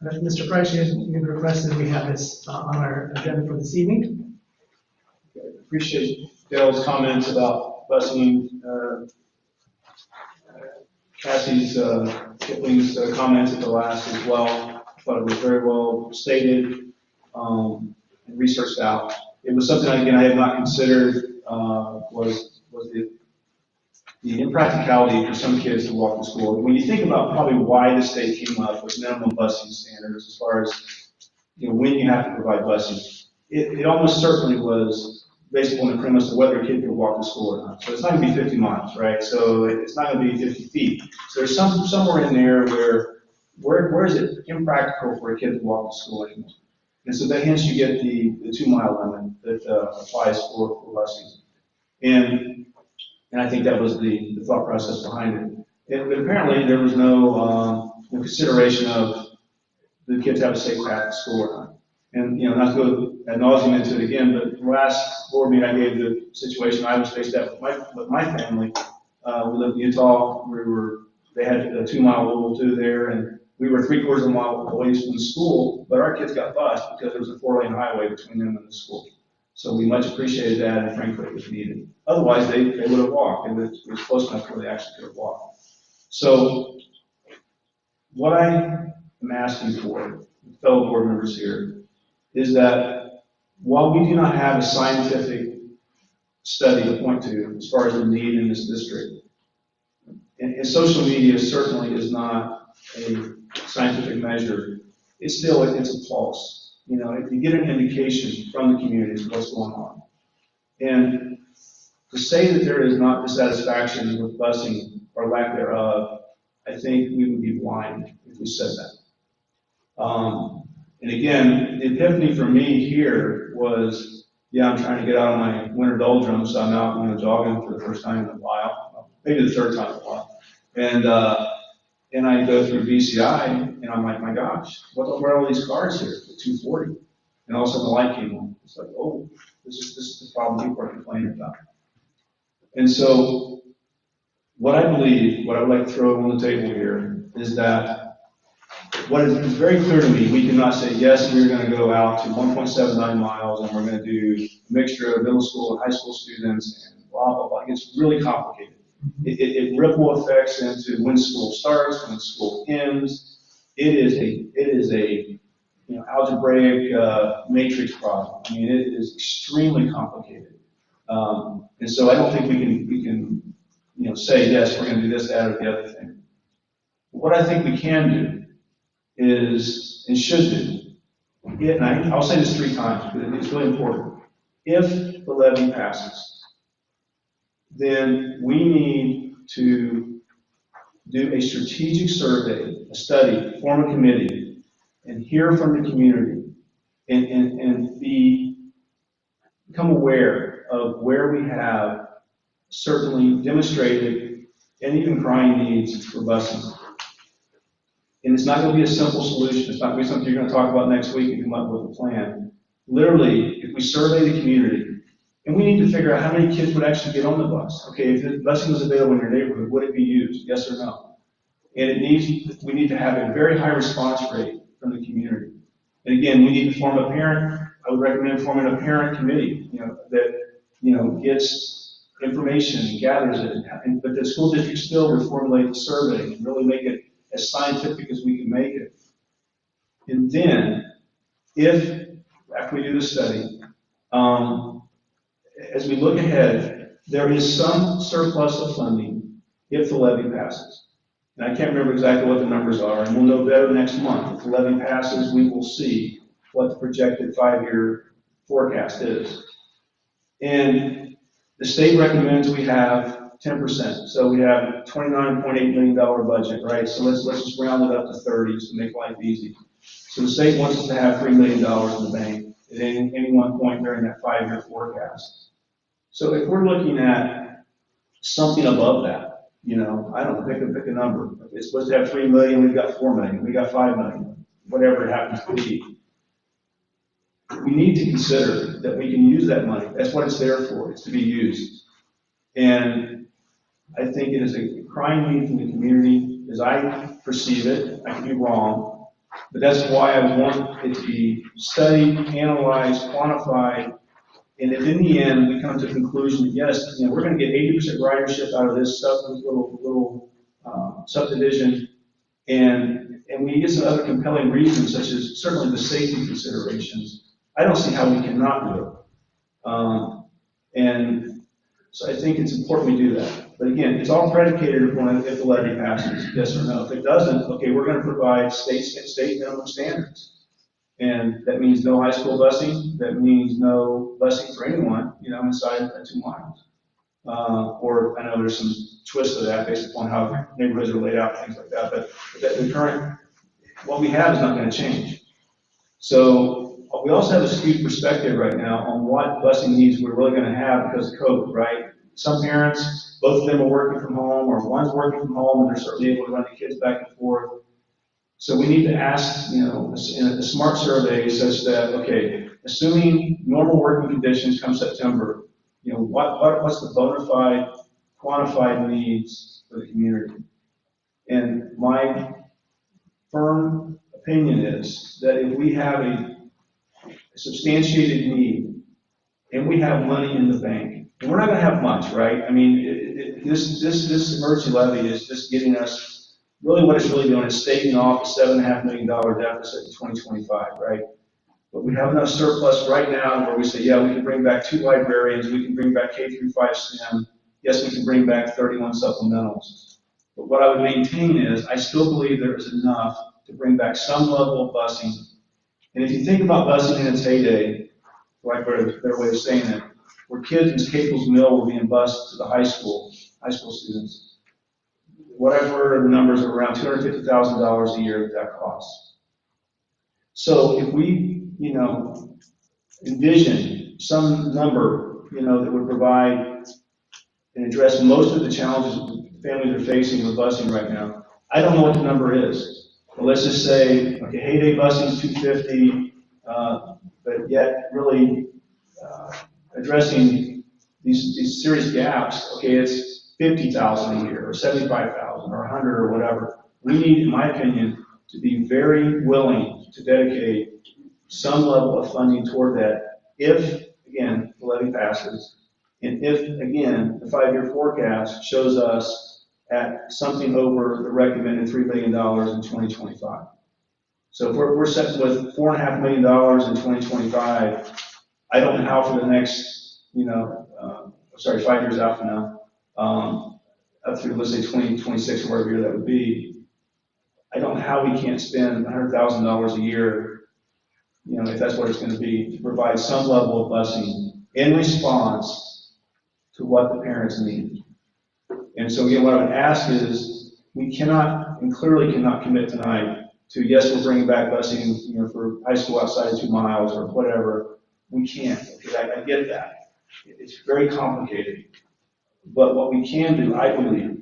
Mr. Price, you requested we have this on our agenda for this evening. Appreciate Dale's comments about busing, Cassie's, Kipling's comments at the last as well. I thought it was very well stated and researched out. It was something, again, I had not considered, was the impracticality for some kids to walk to school. When you think about probably why the state came up with minimum busing standards as far as, when you have to provide busing, it almost certainly was based on the premise of whether a kid could walk to school or not. So it's not going to be 50 miles, right? So it's not going to be 50 feet. So there's somewhere in there where where is it impractical for a kid to walk to school anymore? And so that hence you get the 2 mile limit that applies for busing. And I think that was the thought process behind it. But apparently there was no consideration of the kids have a safe path to school or not. And, not to go ad nauseum into it again, but last board meeting I gave the situation I was faced with my family. We lived in Utah. They had a 2 mile rule too there, and we were 3/4 of a mile away from the school, but our kids got bused because there was a 4-lane highway between them and the school. So we much appreciated that, and frankly, it was needed. Otherwise, they would have walked, and it was close enough where they actually could have walked. So what I am asking for, fellow board members here, is that while we do not have a scientific study to point to as far as the need in this district, and social media certainly is not a scientific measure, it's a pulse. If you get an indication from the community of what's going on. And to say that there is not dissatisfaction with busing or lack thereof, I think we would be blind if we said that. And again, the epiphany for me here was, I'm trying to get out of my winter doldrums, so I'm out, jogging for the first time in a while, maybe the third time in a while. And I go through BCI, and I'm like, my gosh, where are all these cars here at 240? And all of a sudden the light came on. It's like, oh, this is the problem people are complaining about. And so what I believe, what I would like to throw on the table here, is that what is very clear to me, we cannot say, yes, we're going to go out to 1.79 miles, and we're going to do a mixture of middle school and high school students, and blah, blah, blah. It's really complicated. It ripple effects into when school starts, when school ends. It is a algebraic matrix problem. I mean, it is extremely complicated. And so I don't think we can say, yes, we're going to do this, that, or the other thing. What I think we can do is, and should do, and I'll say this 3 times, because it's really important. If the levy passes, then we need to do a strategic survey, a study, form a committee, and hear from the community, and become aware of where we have certainly demonstrated and even crying needs for busing. And it's not going to be a simple solution. It's not going to be something you're going to talk about next week and come up with a plan. Literally, if we survey the community, and we need to figure out how many kids would actually get on the bus. Okay, if the busing was available in your neighborhood, would it be used? Yes or no? And we need to have a very high response rate from the community. And again, we need to form a parent. I would recommend forming a parent committee, that gets information and gathers it. But the school district still would formulate the survey and really make it as scientific as we can make it. And then, after we do the study, as we look ahead, there is some surplus of funding if the levy passes. And I can't remember exactly what the numbers are, and we'll know better next month. If the levy passes, we will see what the projected 5-year forecast is. And the state recommends we have 10%. So we have a $29.8 million budget, right? So let's just round it up to 30 to make life easy. So the state wants us to have $3 million in the bank at any one point during that 5-year forecast. So if we're looking at something above that, I don't know, pick a number. If it's supposed to have 3 million, we've got 4 million, we got 5 million, whatever it happens to be. We need to consider that we can use that money. That's what it's there for. It's to be used. And I think it is a crying need from the community, as I perceive it. I could be wrong, but that's why I want it to be studied, analyzed, quantified. And if in the end we come to the conclusion that yes, we're going to get 80% ridership out of this little subdivision, and we get some other compelling reasons, such as certainly the safety considerations, I don't see how we cannot do it. And so I think it's important we do that. But again, it's all predicated upon if the levy passes, yes or no. If it doesn't, okay, we're going to provide state minimum standards. And that means no high school busing. That means no busing for anyone, inside of 2 miles. Or I know there's some twists to that based upon how neighborhoods are laid out, things like that. But the current what we have is not going to change. So we also have a skewed perspective right now on what busing needs we're really going to have because of COVID, right? Some parents, both of them are working from home, or one's working from home, and they're certainly able to run the kids back and forth. So we need to ask, in a smart survey such that, okay, assuming normal working conditions come September, what's the bona fide, quantified needs for the community? And my firm opinion is that if we have a substantiated need and we have money in the bank, and we're not going to have much, right? I mean, this emergency levy is just getting us really what it's really doing is staving off a $7.5 million deficit in 2025, right? But we have enough surplus right now where we say, yeah, we can bring back 2 librarians, we can bring back K-5 STEM, yes, we can bring back 31 supplementals. But what I would maintain is I still believe there is enough to bring back some level of busing. And if you think about busing in its heyday, for lack of a better way of saying it, where kids in Capel's Mill were being bused to the high school students, whatever the numbers are, around $250,000 a year that costs. So if we, envision some number, that would provide and address most of the challenges families are facing with busing right now. I don't know what the number is, but let's just say, okay, heyday busing is 250, but yet really addressing these serious gaps. Okay, it's 50,000 a year, or 75,000, or 100, or whatever. We need, in my opinion, to be very willing to dedicate some level of funding toward that if, again, the levy passes, and if, again, the 5-year forecast shows us at something over the recommended $3 billion in 2025. So if we're set with $4.5 million in 2025, I don't know how for the next, 5 years out from now, up through, let's say, 2026 or whatever year that would be, I don't know how we can't spend $100,000 a year, if that's what it's going to be, to provide some level of busing in response to what the parents need. And so again, what I would ask is, we cannot, and clearly cannot commit tonight to, yes, we're bringing back busing, for high school outside of 2 miles or whatever. We can't, because I get that. It's very complicated. But what we can do, I believe,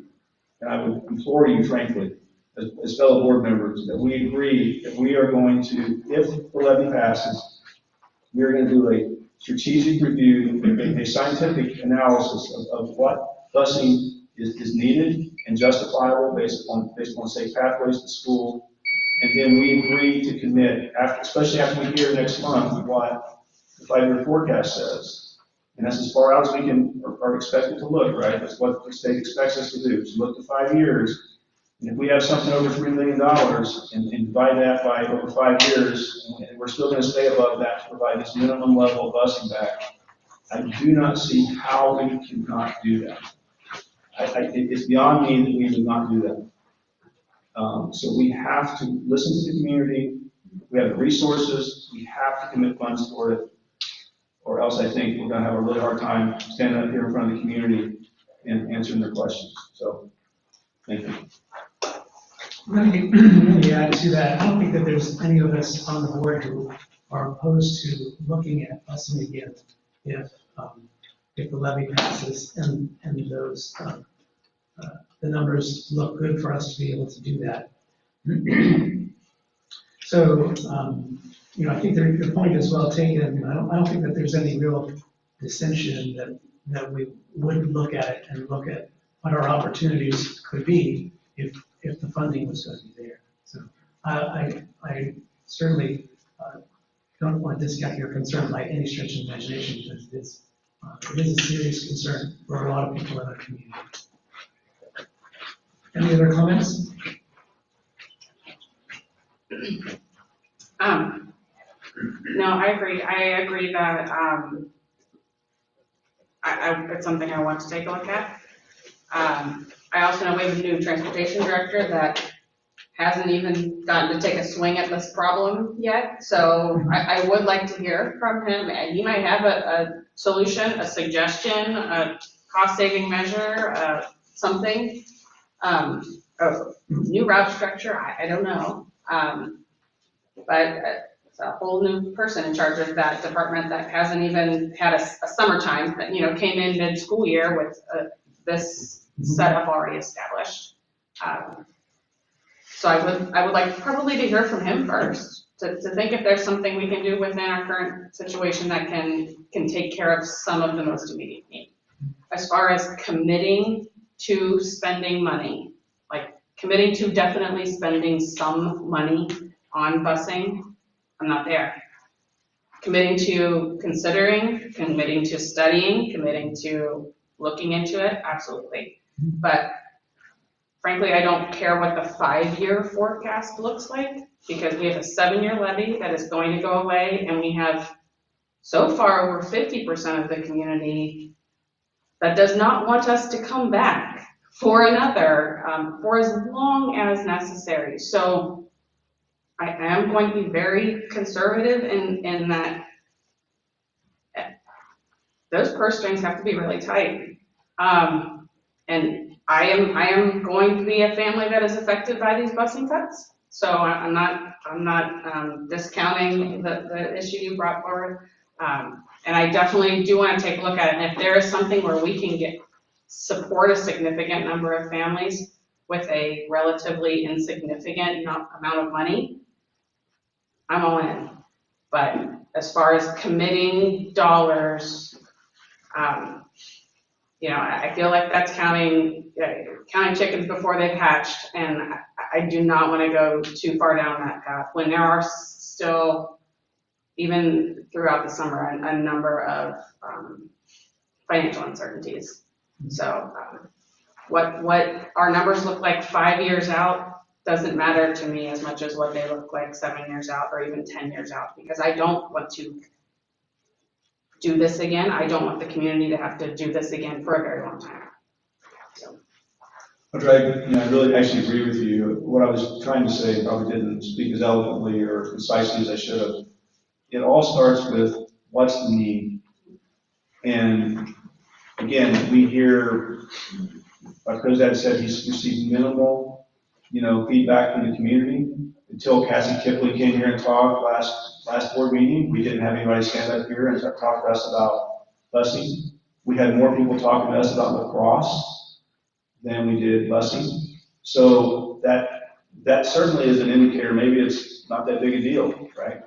and I would implore you, frankly, as fellow board members, that we agree that we are going to, if the levy passes, we're going to do a strategic review, a scientific analysis of what busing is needed and justifiable based on safe pathways to school. And then we agree to commit, especially after we hear next month what the 5-year forecast says. And that's as far out as we are expected to look, right? That's what the state expects us to do. So look to 5 years. And if we have something over $3 million and divide that by over 5 years, and we're still going to stay above that to provide this minimum level of busing back, I do not see how we cannot do that. It's beyond me that we would not do that. So we have to listen to the community. We have the resources. We have to commit funds toward it, or else I think we're going to have a really hard time standing up here in front of the community and answering their questions. So, thank you. Let me add to that. I don't think that there's any of us on the board who are opposed to looking at busing again if the levy passes and those the numbers look good for us to be able to do that. So, I think your point is well taken. I don't think that there's any real dissension that we would look at it and look at what our opportunities could be if the funding was going to be there. So I certainly don't want to discount your concern by any stretch of imagination, because it is a serious concern for a lot of people in our community. Any other comments? No, I agree. I agree that it's something I want to take a look at. I also know we have a new transportation director that hasn't even gotten to take a swing at this problem yet. So I would like to hear from him. He might have a solution, a suggestion, a cost-saving measure, something. A new route structure, I don't know. But it's a whole new person in charge of that department that hasn't even had a summertime, that, came in mid-school year with this setup already established. So I would like probably to hear from him first, to think if there's something we can do within our current situation that can take care of some of the most immediate need. As far as committing to spending money, like committing to definitely spending some money on busing, I'm not there. Committing to considering, committing to studying, committing to looking into it, absolutely. But frankly, I don't care what the 5-year forecast looks like, because we have a 7-year levy that is going to go away, and we have so far over 50% of the community that does not want us to come back for another, for as long as necessary. So I am going to be very conservative in that those purse strings have to be really tight. And I am going to be a family that is affected by these busing cuts. So I'm not discounting the issue you brought forward. And I definitely do want to take a look at it. And if there is something where we can support a significant number of families with a relatively insignificant amount of money, I'm all in. But as far as committing dollars, I feel like that's counting chickens before they've hatched, and I do not want to go too far down that path when there are still, even throughout the summer, a number of financial uncertainties. So what our numbers look like 5 years out doesn't matter to me as much as what they look like 7 years out or even 10 years out, because I don't want to do this again. I don't want the community to have to do this again for a very long time. So. Audrey, I really actually agree with you. What I was trying to say probably didn't speak as eloquently or concisely as I should have. It all starts with what's the need. And again, we hear, like President said, he's received minimal, feedback from the community. Until Cassie Kipley came here and talked last board meeting, we didn't have anybody stand up here and talk to us about busing. We had more people talking to us about lacrosse than we did busing. So that certainly is an indicator. Maybe it's not that big a deal, right?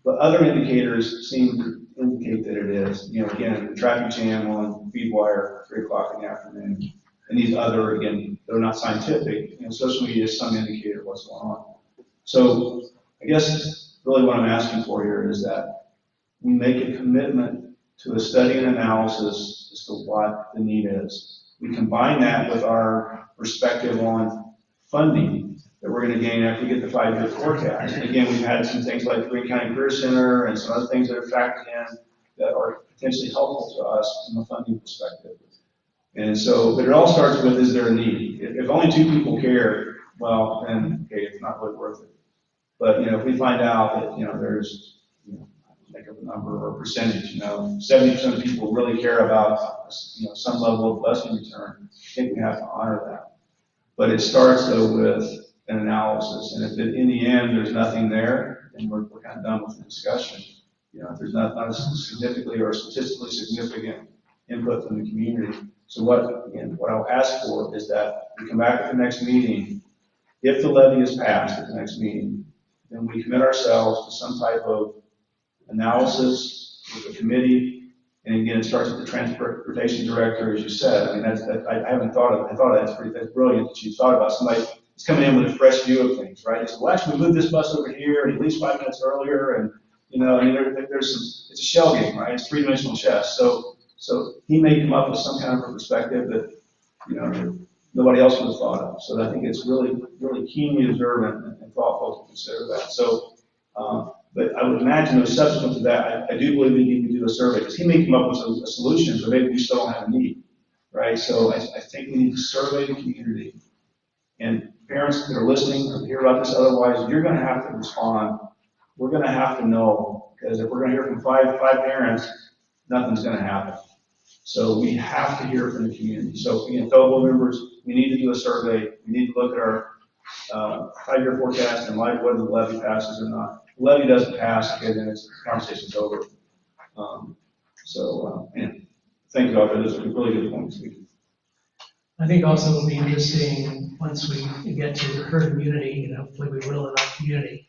But other indicators seem to indicate that it is. Again, the traffic jam on Feedwire at 3 o'clock in the afternoon. And these other, again, they're not scientific. Social media is some indicator of what's going on. So I guess really what I'm asking for here is that we make a commitment to a study and analysis as to what the need is. We combine that with our perspective on funding that we're going to gain after we get the 5-year forecast. And again, we've had some things like Green County Career Center and some other things that are factored in that are potentially helpful to us from a funding perspective. And so, but it all starts with, is there a need? If only 2 people care, well, then, okay, it's not really worth it. But, if we find out that, there's, make up a number or a percentage, 70% of people really care about, some level of busing return, I think we have to honor that. But it starts, though, with an analysis. And if in the end there's nothing there, then we're kind of done with the discussion. If there's not a significantly or statistically significant input from the community. So what I'll ask for is that we come back at the next meeting. If the levy is passed at the next meeting, then we commit ourselves to some type of analysis with the committee. And again, it starts with the transportation director, as you said. I mean, I haven't thought of that. That's brilliant that you thought about somebody who's coming in with a fresh view of things, right? So, well, actually, we moved this bus over here at least 5 minutes earlier, and it's a shell game, right? It's 3-dimensional chess. So he may come up with some kind of a perspective that nobody else would have thought of. So I think it's really, really keenly observant and thoughtful to consider that. So, but I would imagine that subsequent to that, I do believe we need to do a survey, because he may come up with a solution, but maybe we still don't have a need, right? So I think we need to survey the community. And parents that are listening or hear about this otherwise, you're going to have to respond. We're going to have to know, because if we're going to hear from five parents, nothing's going to happen. So we have to hear from the community. So again, fellow board members, we need to do a survey. We need to look at our 5-year forecast in light of whether the levy passes or not. Levy doesn't pass, okay, then it's, conversation's over. And thank you all for those really good points. I think also it'll be interesting once we get to herd immunity, and hopefully we will in our community,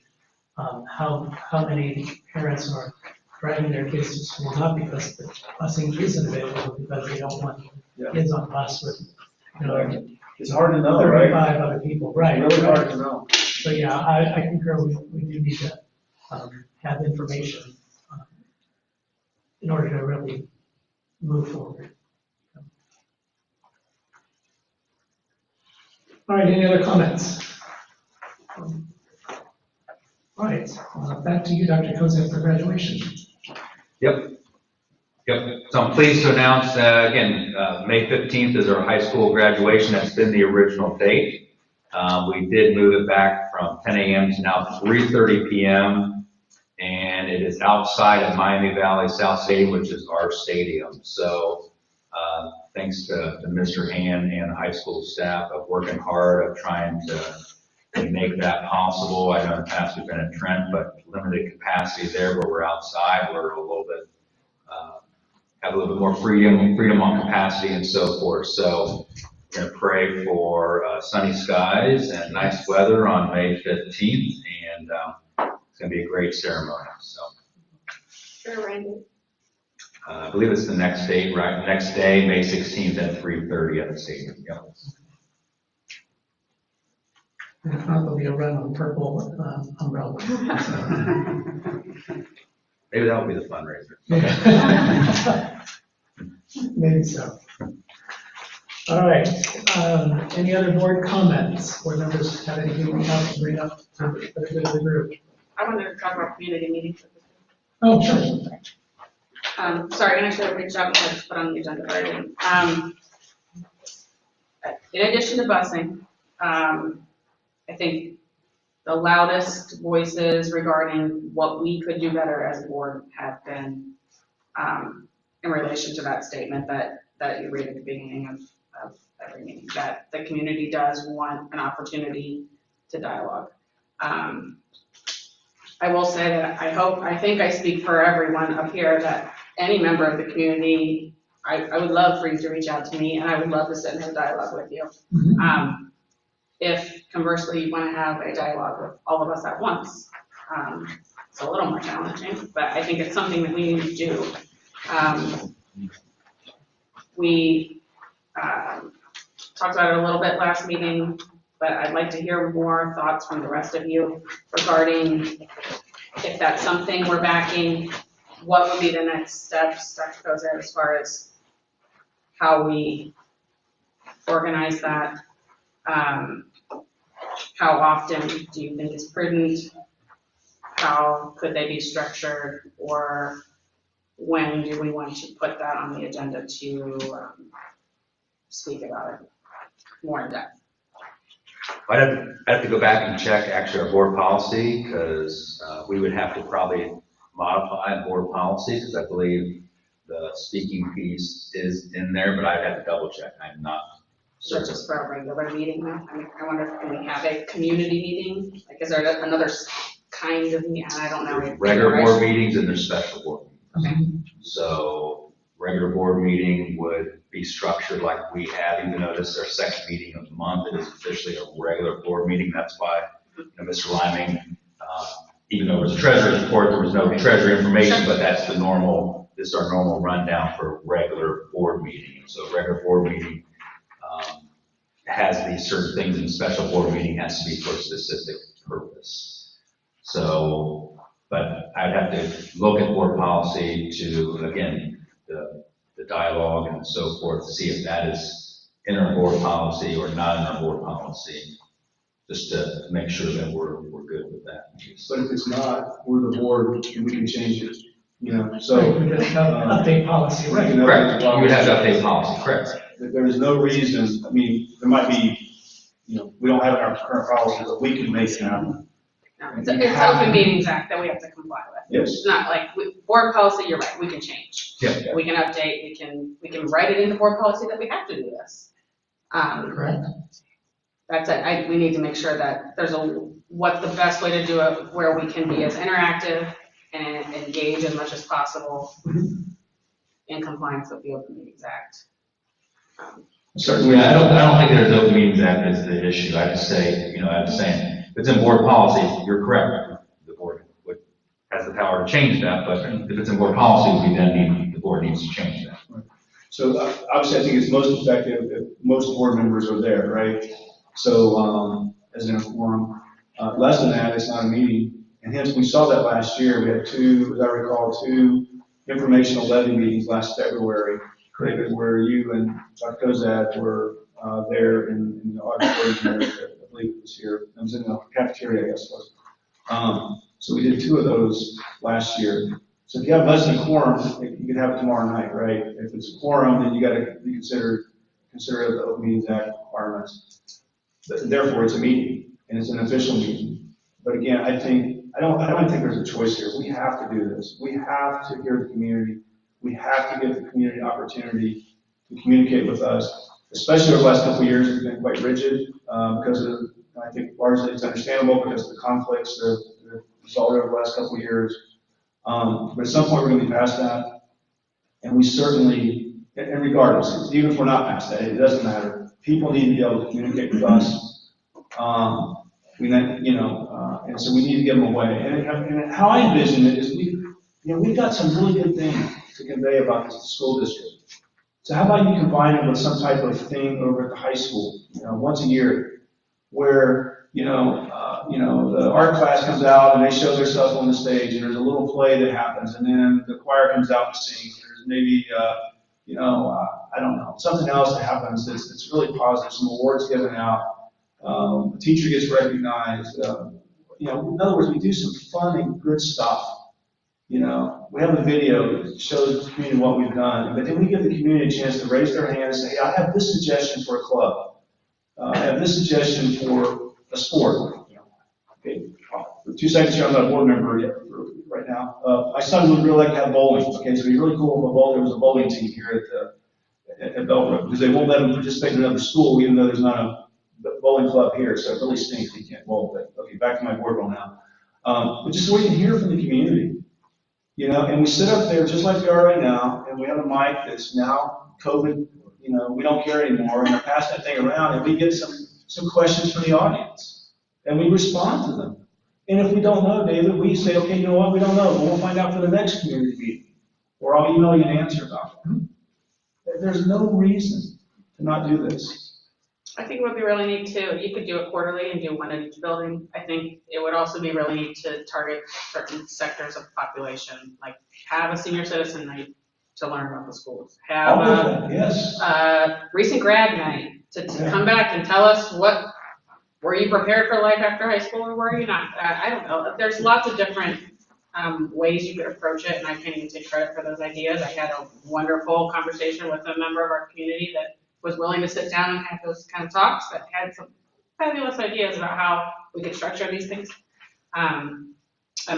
how many parents are driving their kids to school, not because the busing isn't available, but because they don't want kids on bus with, it's hard to know, right? 35 other people, right? It's really hard to know. So yeah, I concur, we do need to have information in order to really move forward. All right, any other comments? All right, back to you, Dr. Kozak, for graduation. Yep. So I'm pleased to announce, again, May 15th is our high school graduation. That's been the original date. We did move it back from 10 a.m. to now 3:30 p.m. And it is outside of Miami Valley South Stadium, which is our stadium. So thanks to Mr. Han and the high school staff of working hard of trying to make that possible. I know in the past we've been at Trent, but limited capacity there where we're outside. We're a little bit, have a little bit more freedom on capacity and so forth. So we're going to pray for sunny skies and nice weather on May 15th. And it's going to be a great ceremony. So. Sure, Randy. I believe it's the next day, right? Next day, May 16th at 3:30 at the stadium. Yep. If not, there'll be a run on purple umbrella. Maybe that'll be the fundraiser. Maybe so. All right. Any other board comments? Board members have anything else to bring up for the good of the group? I wanted to talk about community meetings. Oh, sure. Sorry, I should have reached out and tried to put on the agenda, but I didn't. In addition to busing, I think the loudest voices regarding what we could do better as a board have been in relation to that statement that you read at the beginning of every meeting, that the community does want an opportunity to dialogue. I will say that I think I speak for everyone up here that any member of the community, I would love for you to reach out to me, and I would love to sit and have a dialogue with you. Mm-hmm. If conversely you want to have a dialogue with all of us at once, it's a little more challenging, but I think it's something that we need to do. We talked about it a little bit last meeting, but I'd like to hear more thoughts from the rest of you regarding if that's something we're backing, what would be the next steps, Dr. Kozer, as far as how we organize that? How often do you think is prudent? How could they be structured? Or when do we want to put that on the agenda to speak about it more in depth? I'd have to go back and check actually our board policy, because we would have to probably modify board policy, because I believe the speaking piece is in there, but I'd have to double check. I'm not So just for a regular meeting now? I mean, I wonder if can we have a community meeting? Like, is there another kind of meeting? I don't know. There's regular board meetings and there's special board meetings. Okay. So regular board meeting would be structured like we have, even though this is our second meeting of the month. It is officially a regular board meeting. That's why, Mr. Liming, even though it was a treasurer's report, there was no treasury information, but that's the normal, this is our normal rundown for a regular board meeting. So regular board meeting has these certain things, and special board meeting has to be for a specific purpose. So, but I'd have to look at board policy to, again, the dialogue and so forth, to see if that is in our board policy or not in our board policy, just to make sure that we're good with that. But if it's not, we're the board, and we can change it, so. Right, we just update policy, right? Correct, you would have to update policy, correct. There is no reason, there might be, we don't have it in our current policy, but we can make it happen. No, it's Open Meetings Act that we have to comply with. Yes. It's not like, board policy, you're right, we can change. Yeah. We can update, we can write it into board policy that we have to do this. Correct. that's it. We need to make sure that there's what the best way to do it, where we can be as interactive and engage as much as possible in compliance with the Open Meetings Act. Certainly, I don't think there's Open Meetings Act is the issue. I just say, I'm saying, if it's in board policy, you're correct. The board has the power to change that, but if it's in board policy, the board needs to change that. So obviously, I think it's most effective if most board members are there, right? So as in a quorum, less than that, it's not a meeting. And hence, we saw that last year. We had two, as I recall, two informational levy meetings last February, David, where you and Dr. Kozad were there in the auditorium there, I believe it was here. It was in the cafeteria, I guess it was. So we did two of those last year. So if you have less than a quorum, you can have it tomorrow night, right? If it's a quorum, then you got to consider the Open Meetings Act requirements. Therefore, it's a meeting, and it's an official meeting. But again, I don't think there's a choice here. We have to do this. We have to hear the community. We have to give the community opportunity to communicate with us, especially over the last couple of years. It's been quite rigid because of, I think largely it's understandable because of the conflicts that have resulted over the last couple of years. But at some point we're going to be past that. And we certainly, and regardless, even if we're not past that, it doesn't matter. People need to be able to communicate with us. And so we need to give them away. And how I envision it is we've got some really good things to convey about this school district. So how about you combine it with some type of thing over at the high school, once a year, where, the art class comes out and they show their stuff on the stage and there's a little play that happens and then the choir comes out and sings. There's maybe, I don't know, something else that happens that's really positive, some awards given out, a teacher gets recognized. In other words, we do some fun and good stuff. We have a video that shows the community what we've done, but then we give the community a chance to raise their hand and say, hey, I have this suggestion for a club. I have this suggestion for a sport. Okay, for 2 seconds here, I'm not a board member yet right now. My son would really like to have bowling. Okay, so it'd be really cool if there was a bowling team here at Bellbrook, because they won't let them participate in another school, even though there's not a bowling club here, so it really stinks that you can't bowl. But okay, back to my board role now. But just so we can hear from the community, and we sit up there just like we are right now, and we have a mic that's now COVID, we don't care anymore, and they're passing that thing around, and we get some questions from the audience. And we respond to them. And if we don't know, David, we say, okay, you know what, we don't know, but we'll find out for the next community meeting. Or I'll email you an answer about it. There's no reason to not do this. I think it would be really neat too. You could do it quarterly and do one at each building. I think it would also be really neat to target certain sectors of the population, like have a senior citizen night to learn about the schools. Have a recent grad night to come back and tell us were you prepared for life after high school or were you not? I don't know. There's lots of different ways you could approach it, and I can't even take credit for those ideas. I had a wonderful conversation with a member of our community that was willing to sit down and have those kind of talks, that had some fabulous ideas about how we could structure these things. And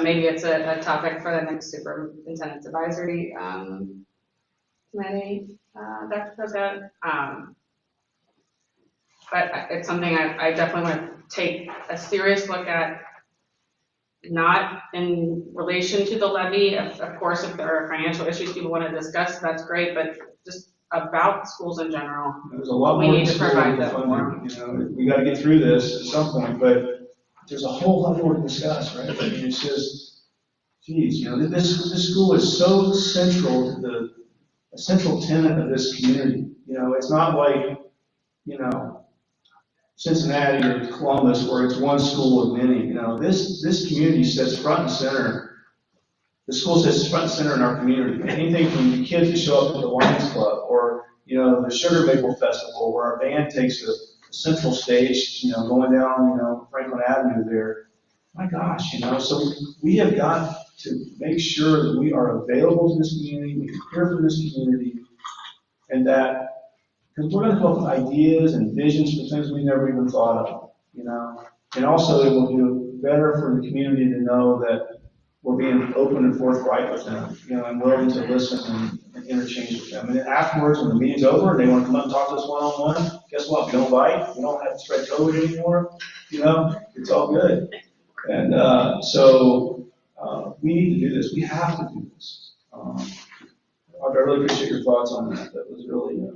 maybe it's a topic for the next Superintendent's Advisory Committee, Dr. Kozad. But it's something I definitely want to take a serious look at, not in relation to the levy. Of course, if there are financial issues people want to discuss, that's great, but just about schools in general. There's a lot we more need to provide that more. We got to get through this at some point, but there's a whole lot more to discuss, right? I mean, it's just, geez, this school is so central to a central tenet of this community. It's not like, Cincinnati or Columbus, where it's one school of many. This community sits front and center. The school sits front and center in our community. Anything from the kids that show up at the Lions Club, or the Sugar Maple Festival, where our band takes a central stage, going down, Franklin Avenue there. My gosh, so we have got to make sure that we are available to this community, we can hear from this community, and that. Because we're going to come up with ideas and visions for things we never even thought of, And also it will do better for the community to know that we're being open and forthright with them, and willing to listen and interchange with them. And then afterwards, when the meeting's over, and they want to come up and talk to us one-on-one, guess what? We don't bite, we don't have to spread COVID anymore, it's all good. And we need to do this. We have to do this. I really appreciate your thoughts on that. That was really,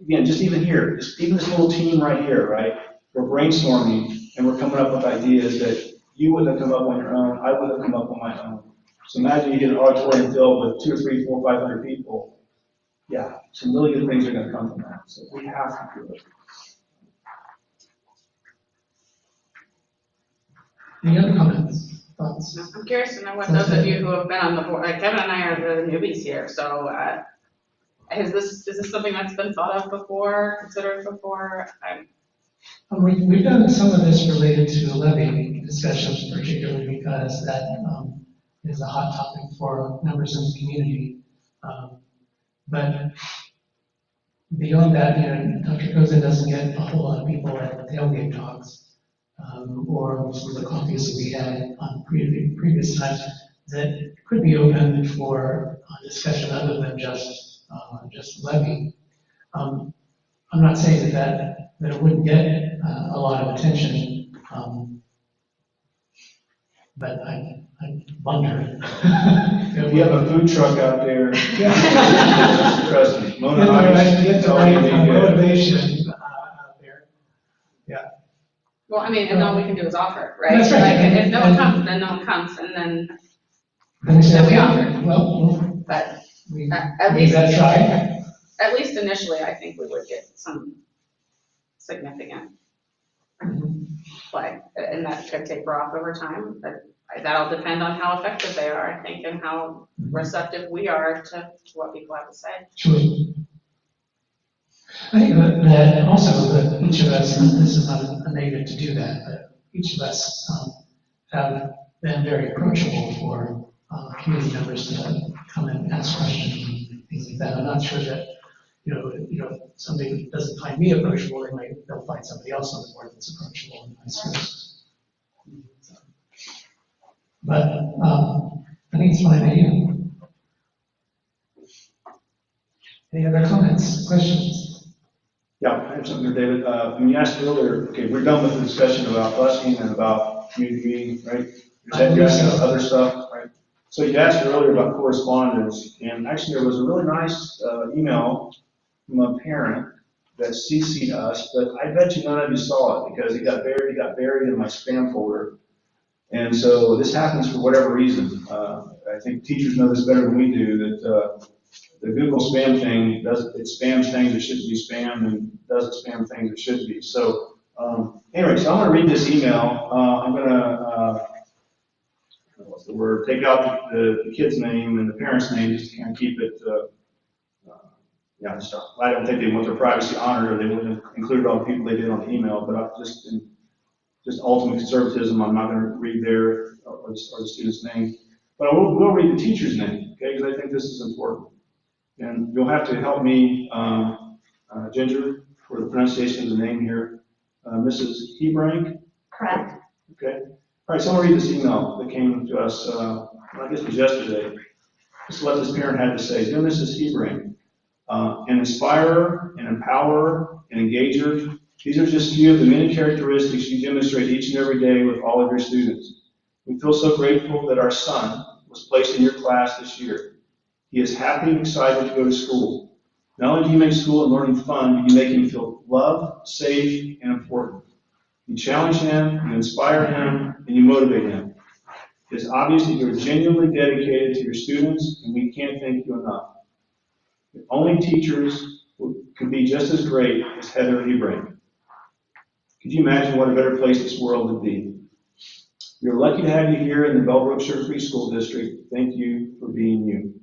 again, just even here, even this little team right here, right? We're brainstorming and we're coming up with ideas that you wouldn't have come up on your own. I wouldn't have come up on my own. So imagine you get an auditorium filled with 200 or 300, 400, 500 people. Yeah, some really good things are going to come from that. So we have to do it. Any other comments, thoughts? I'm curious to know what those of you who have been on the board, like Kevin and I are the newbies here, so is this something that's been thought of before, considered before? We've done some of this related to the levy discussions, particularly because that is a hot topic for members in the community. But beyond that, Dr. Kozin doesn't get a whole lot of people at the tailgate talks. Or some of the coffees that we had on previous times that could be open for discussion other than just levy. I'm not saying that it wouldn't get a lot of attention, but I wonder. We have a food truck out there. Trust me, Mona Get Ice, the right motivation out there. Yeah. Well, and all we can do is offer, right? That's right. Like, if no one comes, then no one comes, and then we say, we offer. Well, But at least that's right. At least initially, I think we would get some significant play, and that could taper off over time, but that'll depend on how effective they are, I think, and how receptive we are to what people have to say. Sure. I think that also that each of us, and this is not a negative to do that, but each of us have been very approachable for community members to come and ask questions and things like that. I'm not sure that, if somebody doesn't find me approachable, they'll find somebody else on the board that's approachable and vice versa. But I think it's fine idea. Any other comments, questions? Yeah, I have something there, David. When you asked earlier, okay, we're done with the discussion about busing and about community meeting, right? You're asking about other stuff, right? So you asked earlier about correspondence, and actually there was a really nice email from a parent that CC'd us, but I bet you none of you saw it because it got buried in my spam folder. And so this happens for whatever reason. I think teachers know this better than we do, that the Google spam thing it spams things that shouldn't be spammed and doesn't spam things that should be. So anyway, so I'm going to read this email. I'm going to, what's the word, take out the kid's name and the parent's name just to kind of keep it, I don't think they want their privacy honored or they wouldn't have included all the people they did on the email, but just ultimate conservatism, I'm not going to read their or the student's name. But I will read the teacher's name, okay, because I think this is important. And you'll have to help me, Ginger, for the pronunciation of the name here. Mrs. Hebrank? Correct. Okay. All right, so I'm going to read this email that came to us, I guess it was yesterday. This is what this parent had to say. Dear Mrs. Hebrank, an inspirer, an empowerer, an engager, these are just a few of the many characteristics you demonstrate each and every day with all of your students. We feel so grateful that our son was placed in your class this year. He is happy and excited to go to school. Not only do you make school and learning fun, but you make him feel loved, safe, and important. You challenge him, you inspire him, and you motivate him. It is obvious that you're genuinely dedicated to your students, and we can't thank you enough. If only teachers could be just as great as Heather Hebrank. Could you imagine what a better place this world would be? We're lucky to have you here in the Bellbrook-Sugarcreek School District. Thank you for being you.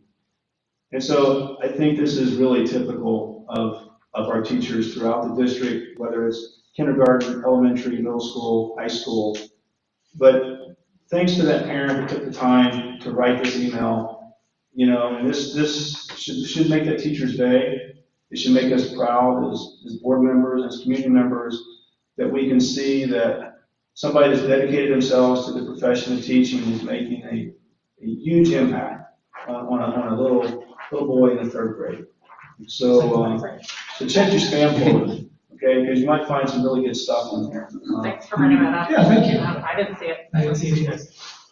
And so I think this is really typical of our teachers throughout the district, whether it's kindergarten, elementary, middle school, high school. But thanks to that parent who took the time to write this email, and this should make that teacher's day. It should make us proud as board members, as community members, that we can see that somebody that's dedicated themselves to the profession of teaching is making a huge impact on a little boy in the 3rd grade. So check your spam folder, okay, because you might find some really good stuff in there. Thanks for bringing that up. Yeah, thank you. I didn't see it. I didn't see it either.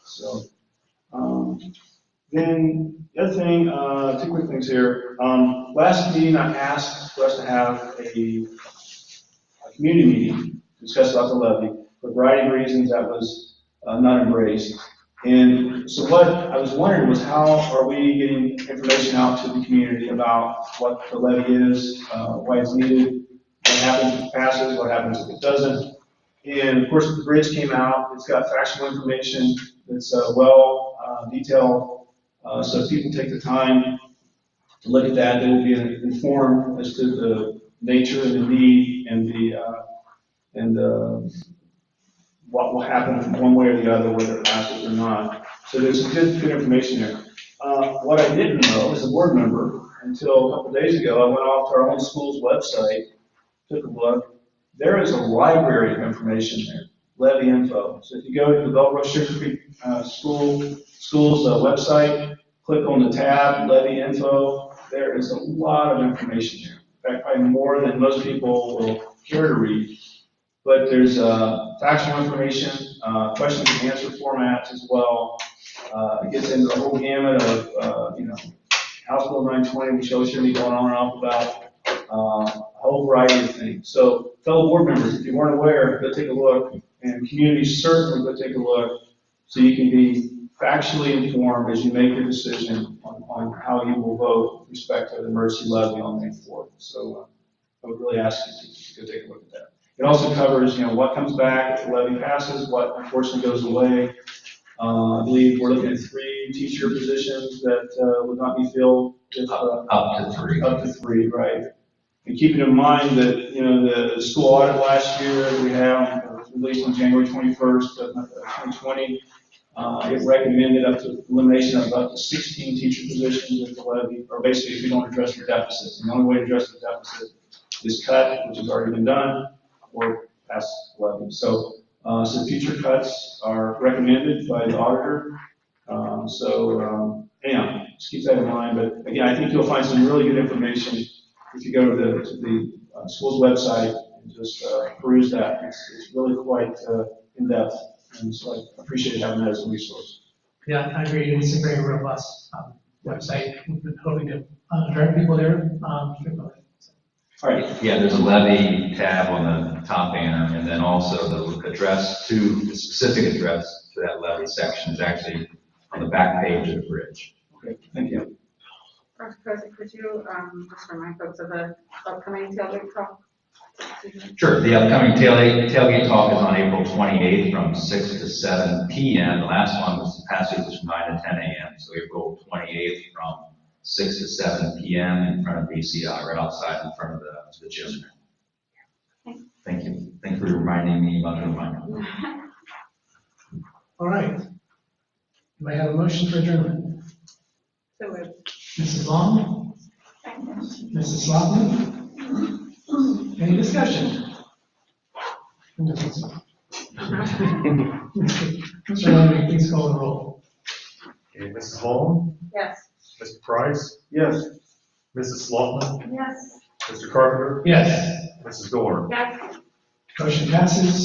So, then the other thing, 2 quick things here. Last meeting I asked for us to have a community meeting to discuss about the levy. For a variety of reasons, that was not embraced. And so what I was wondering was, how are we getting information out to the community about what the levy is, why it's needed, what happens if it passes, what happens if it doesn't. And of course, the bridge came out. It's got factual information that's well detailed. So if people take the time to look at that, they will be informed as to the nature and the need and what will happen from one way or the other, whether it passes or not. So there's some good information there. What I didn't know as a board member until a couple days ago, I went off to our own school's website, took a look. There is a library of information there, levy info. So if you go to the Bellbrook-Sugarcreek school's website, click on the tab, levy info, there is a lot of information there. In fact, probably more than most people will care to read. But there's factual information, questions and answer formats as well. It gets into the whole gamut of, House Bill 920, which shows me going on and off about a whole variety of things. So, fellow board members, if you weren't aware, go take a look, and communities certainly go take a look, so you can be factually informed as you make your decision on how you will vote with respect to the emergency levy on May 4th. So, I would really ask you to go take a look at that. It also covers, what comes back if the levy passes, what unfortunately goes away. I believe we're looking at 3 teacher positions that would not be filled. If, Up to 3. Up to 3, right. And keeping in mind that, the school audit last year that we have was released on January 21st of 2020. It recommended up to elimination of up to 16 teacher positions if the levy, or basically if you don't address the deficit. And the only way to address the deficit is cut, which has already been done, or pass the levy. So future cuts are recommended by the auditor. Anyhow, just keep that in mind. But again, I think you'll find some really good information if you go to the school's website and just peruse that. It's really quite in depth, and so I appreciate having that as a resource. Yeah, I agree. It's a very robust website. We've been hoping to direct people there. All right. Yeah, there's a levy tab on the top banner, and then also the address to the specific address to that levy section is actually on the back page of the bridge. Okay, thank you. Dr. President, could you just remind folks of the upcoming tailgate talk? Sure. The upcoming tailgate talk is on April 28th from 6 to 7 p.m. The last one was the past week was from 9 to 10 a.m. So April 28th from 6 to 7 p.m. in front of BCI, right outside in front of the gym. Thank you. Thank you for reminding me about the reminder. All right. Do I have a motion for adjournment? So moved. Mrs. Long? Mrs. Sloughlin? Any discussion? Mr. Lundey, please call the roll. Okay, Mrs. Long, Yes. Mr. Price, Yes. Mrs. Sloughman, Yes. Mr. Carpenter, Yes. Mrs. Dorn. Yes. Motion passes.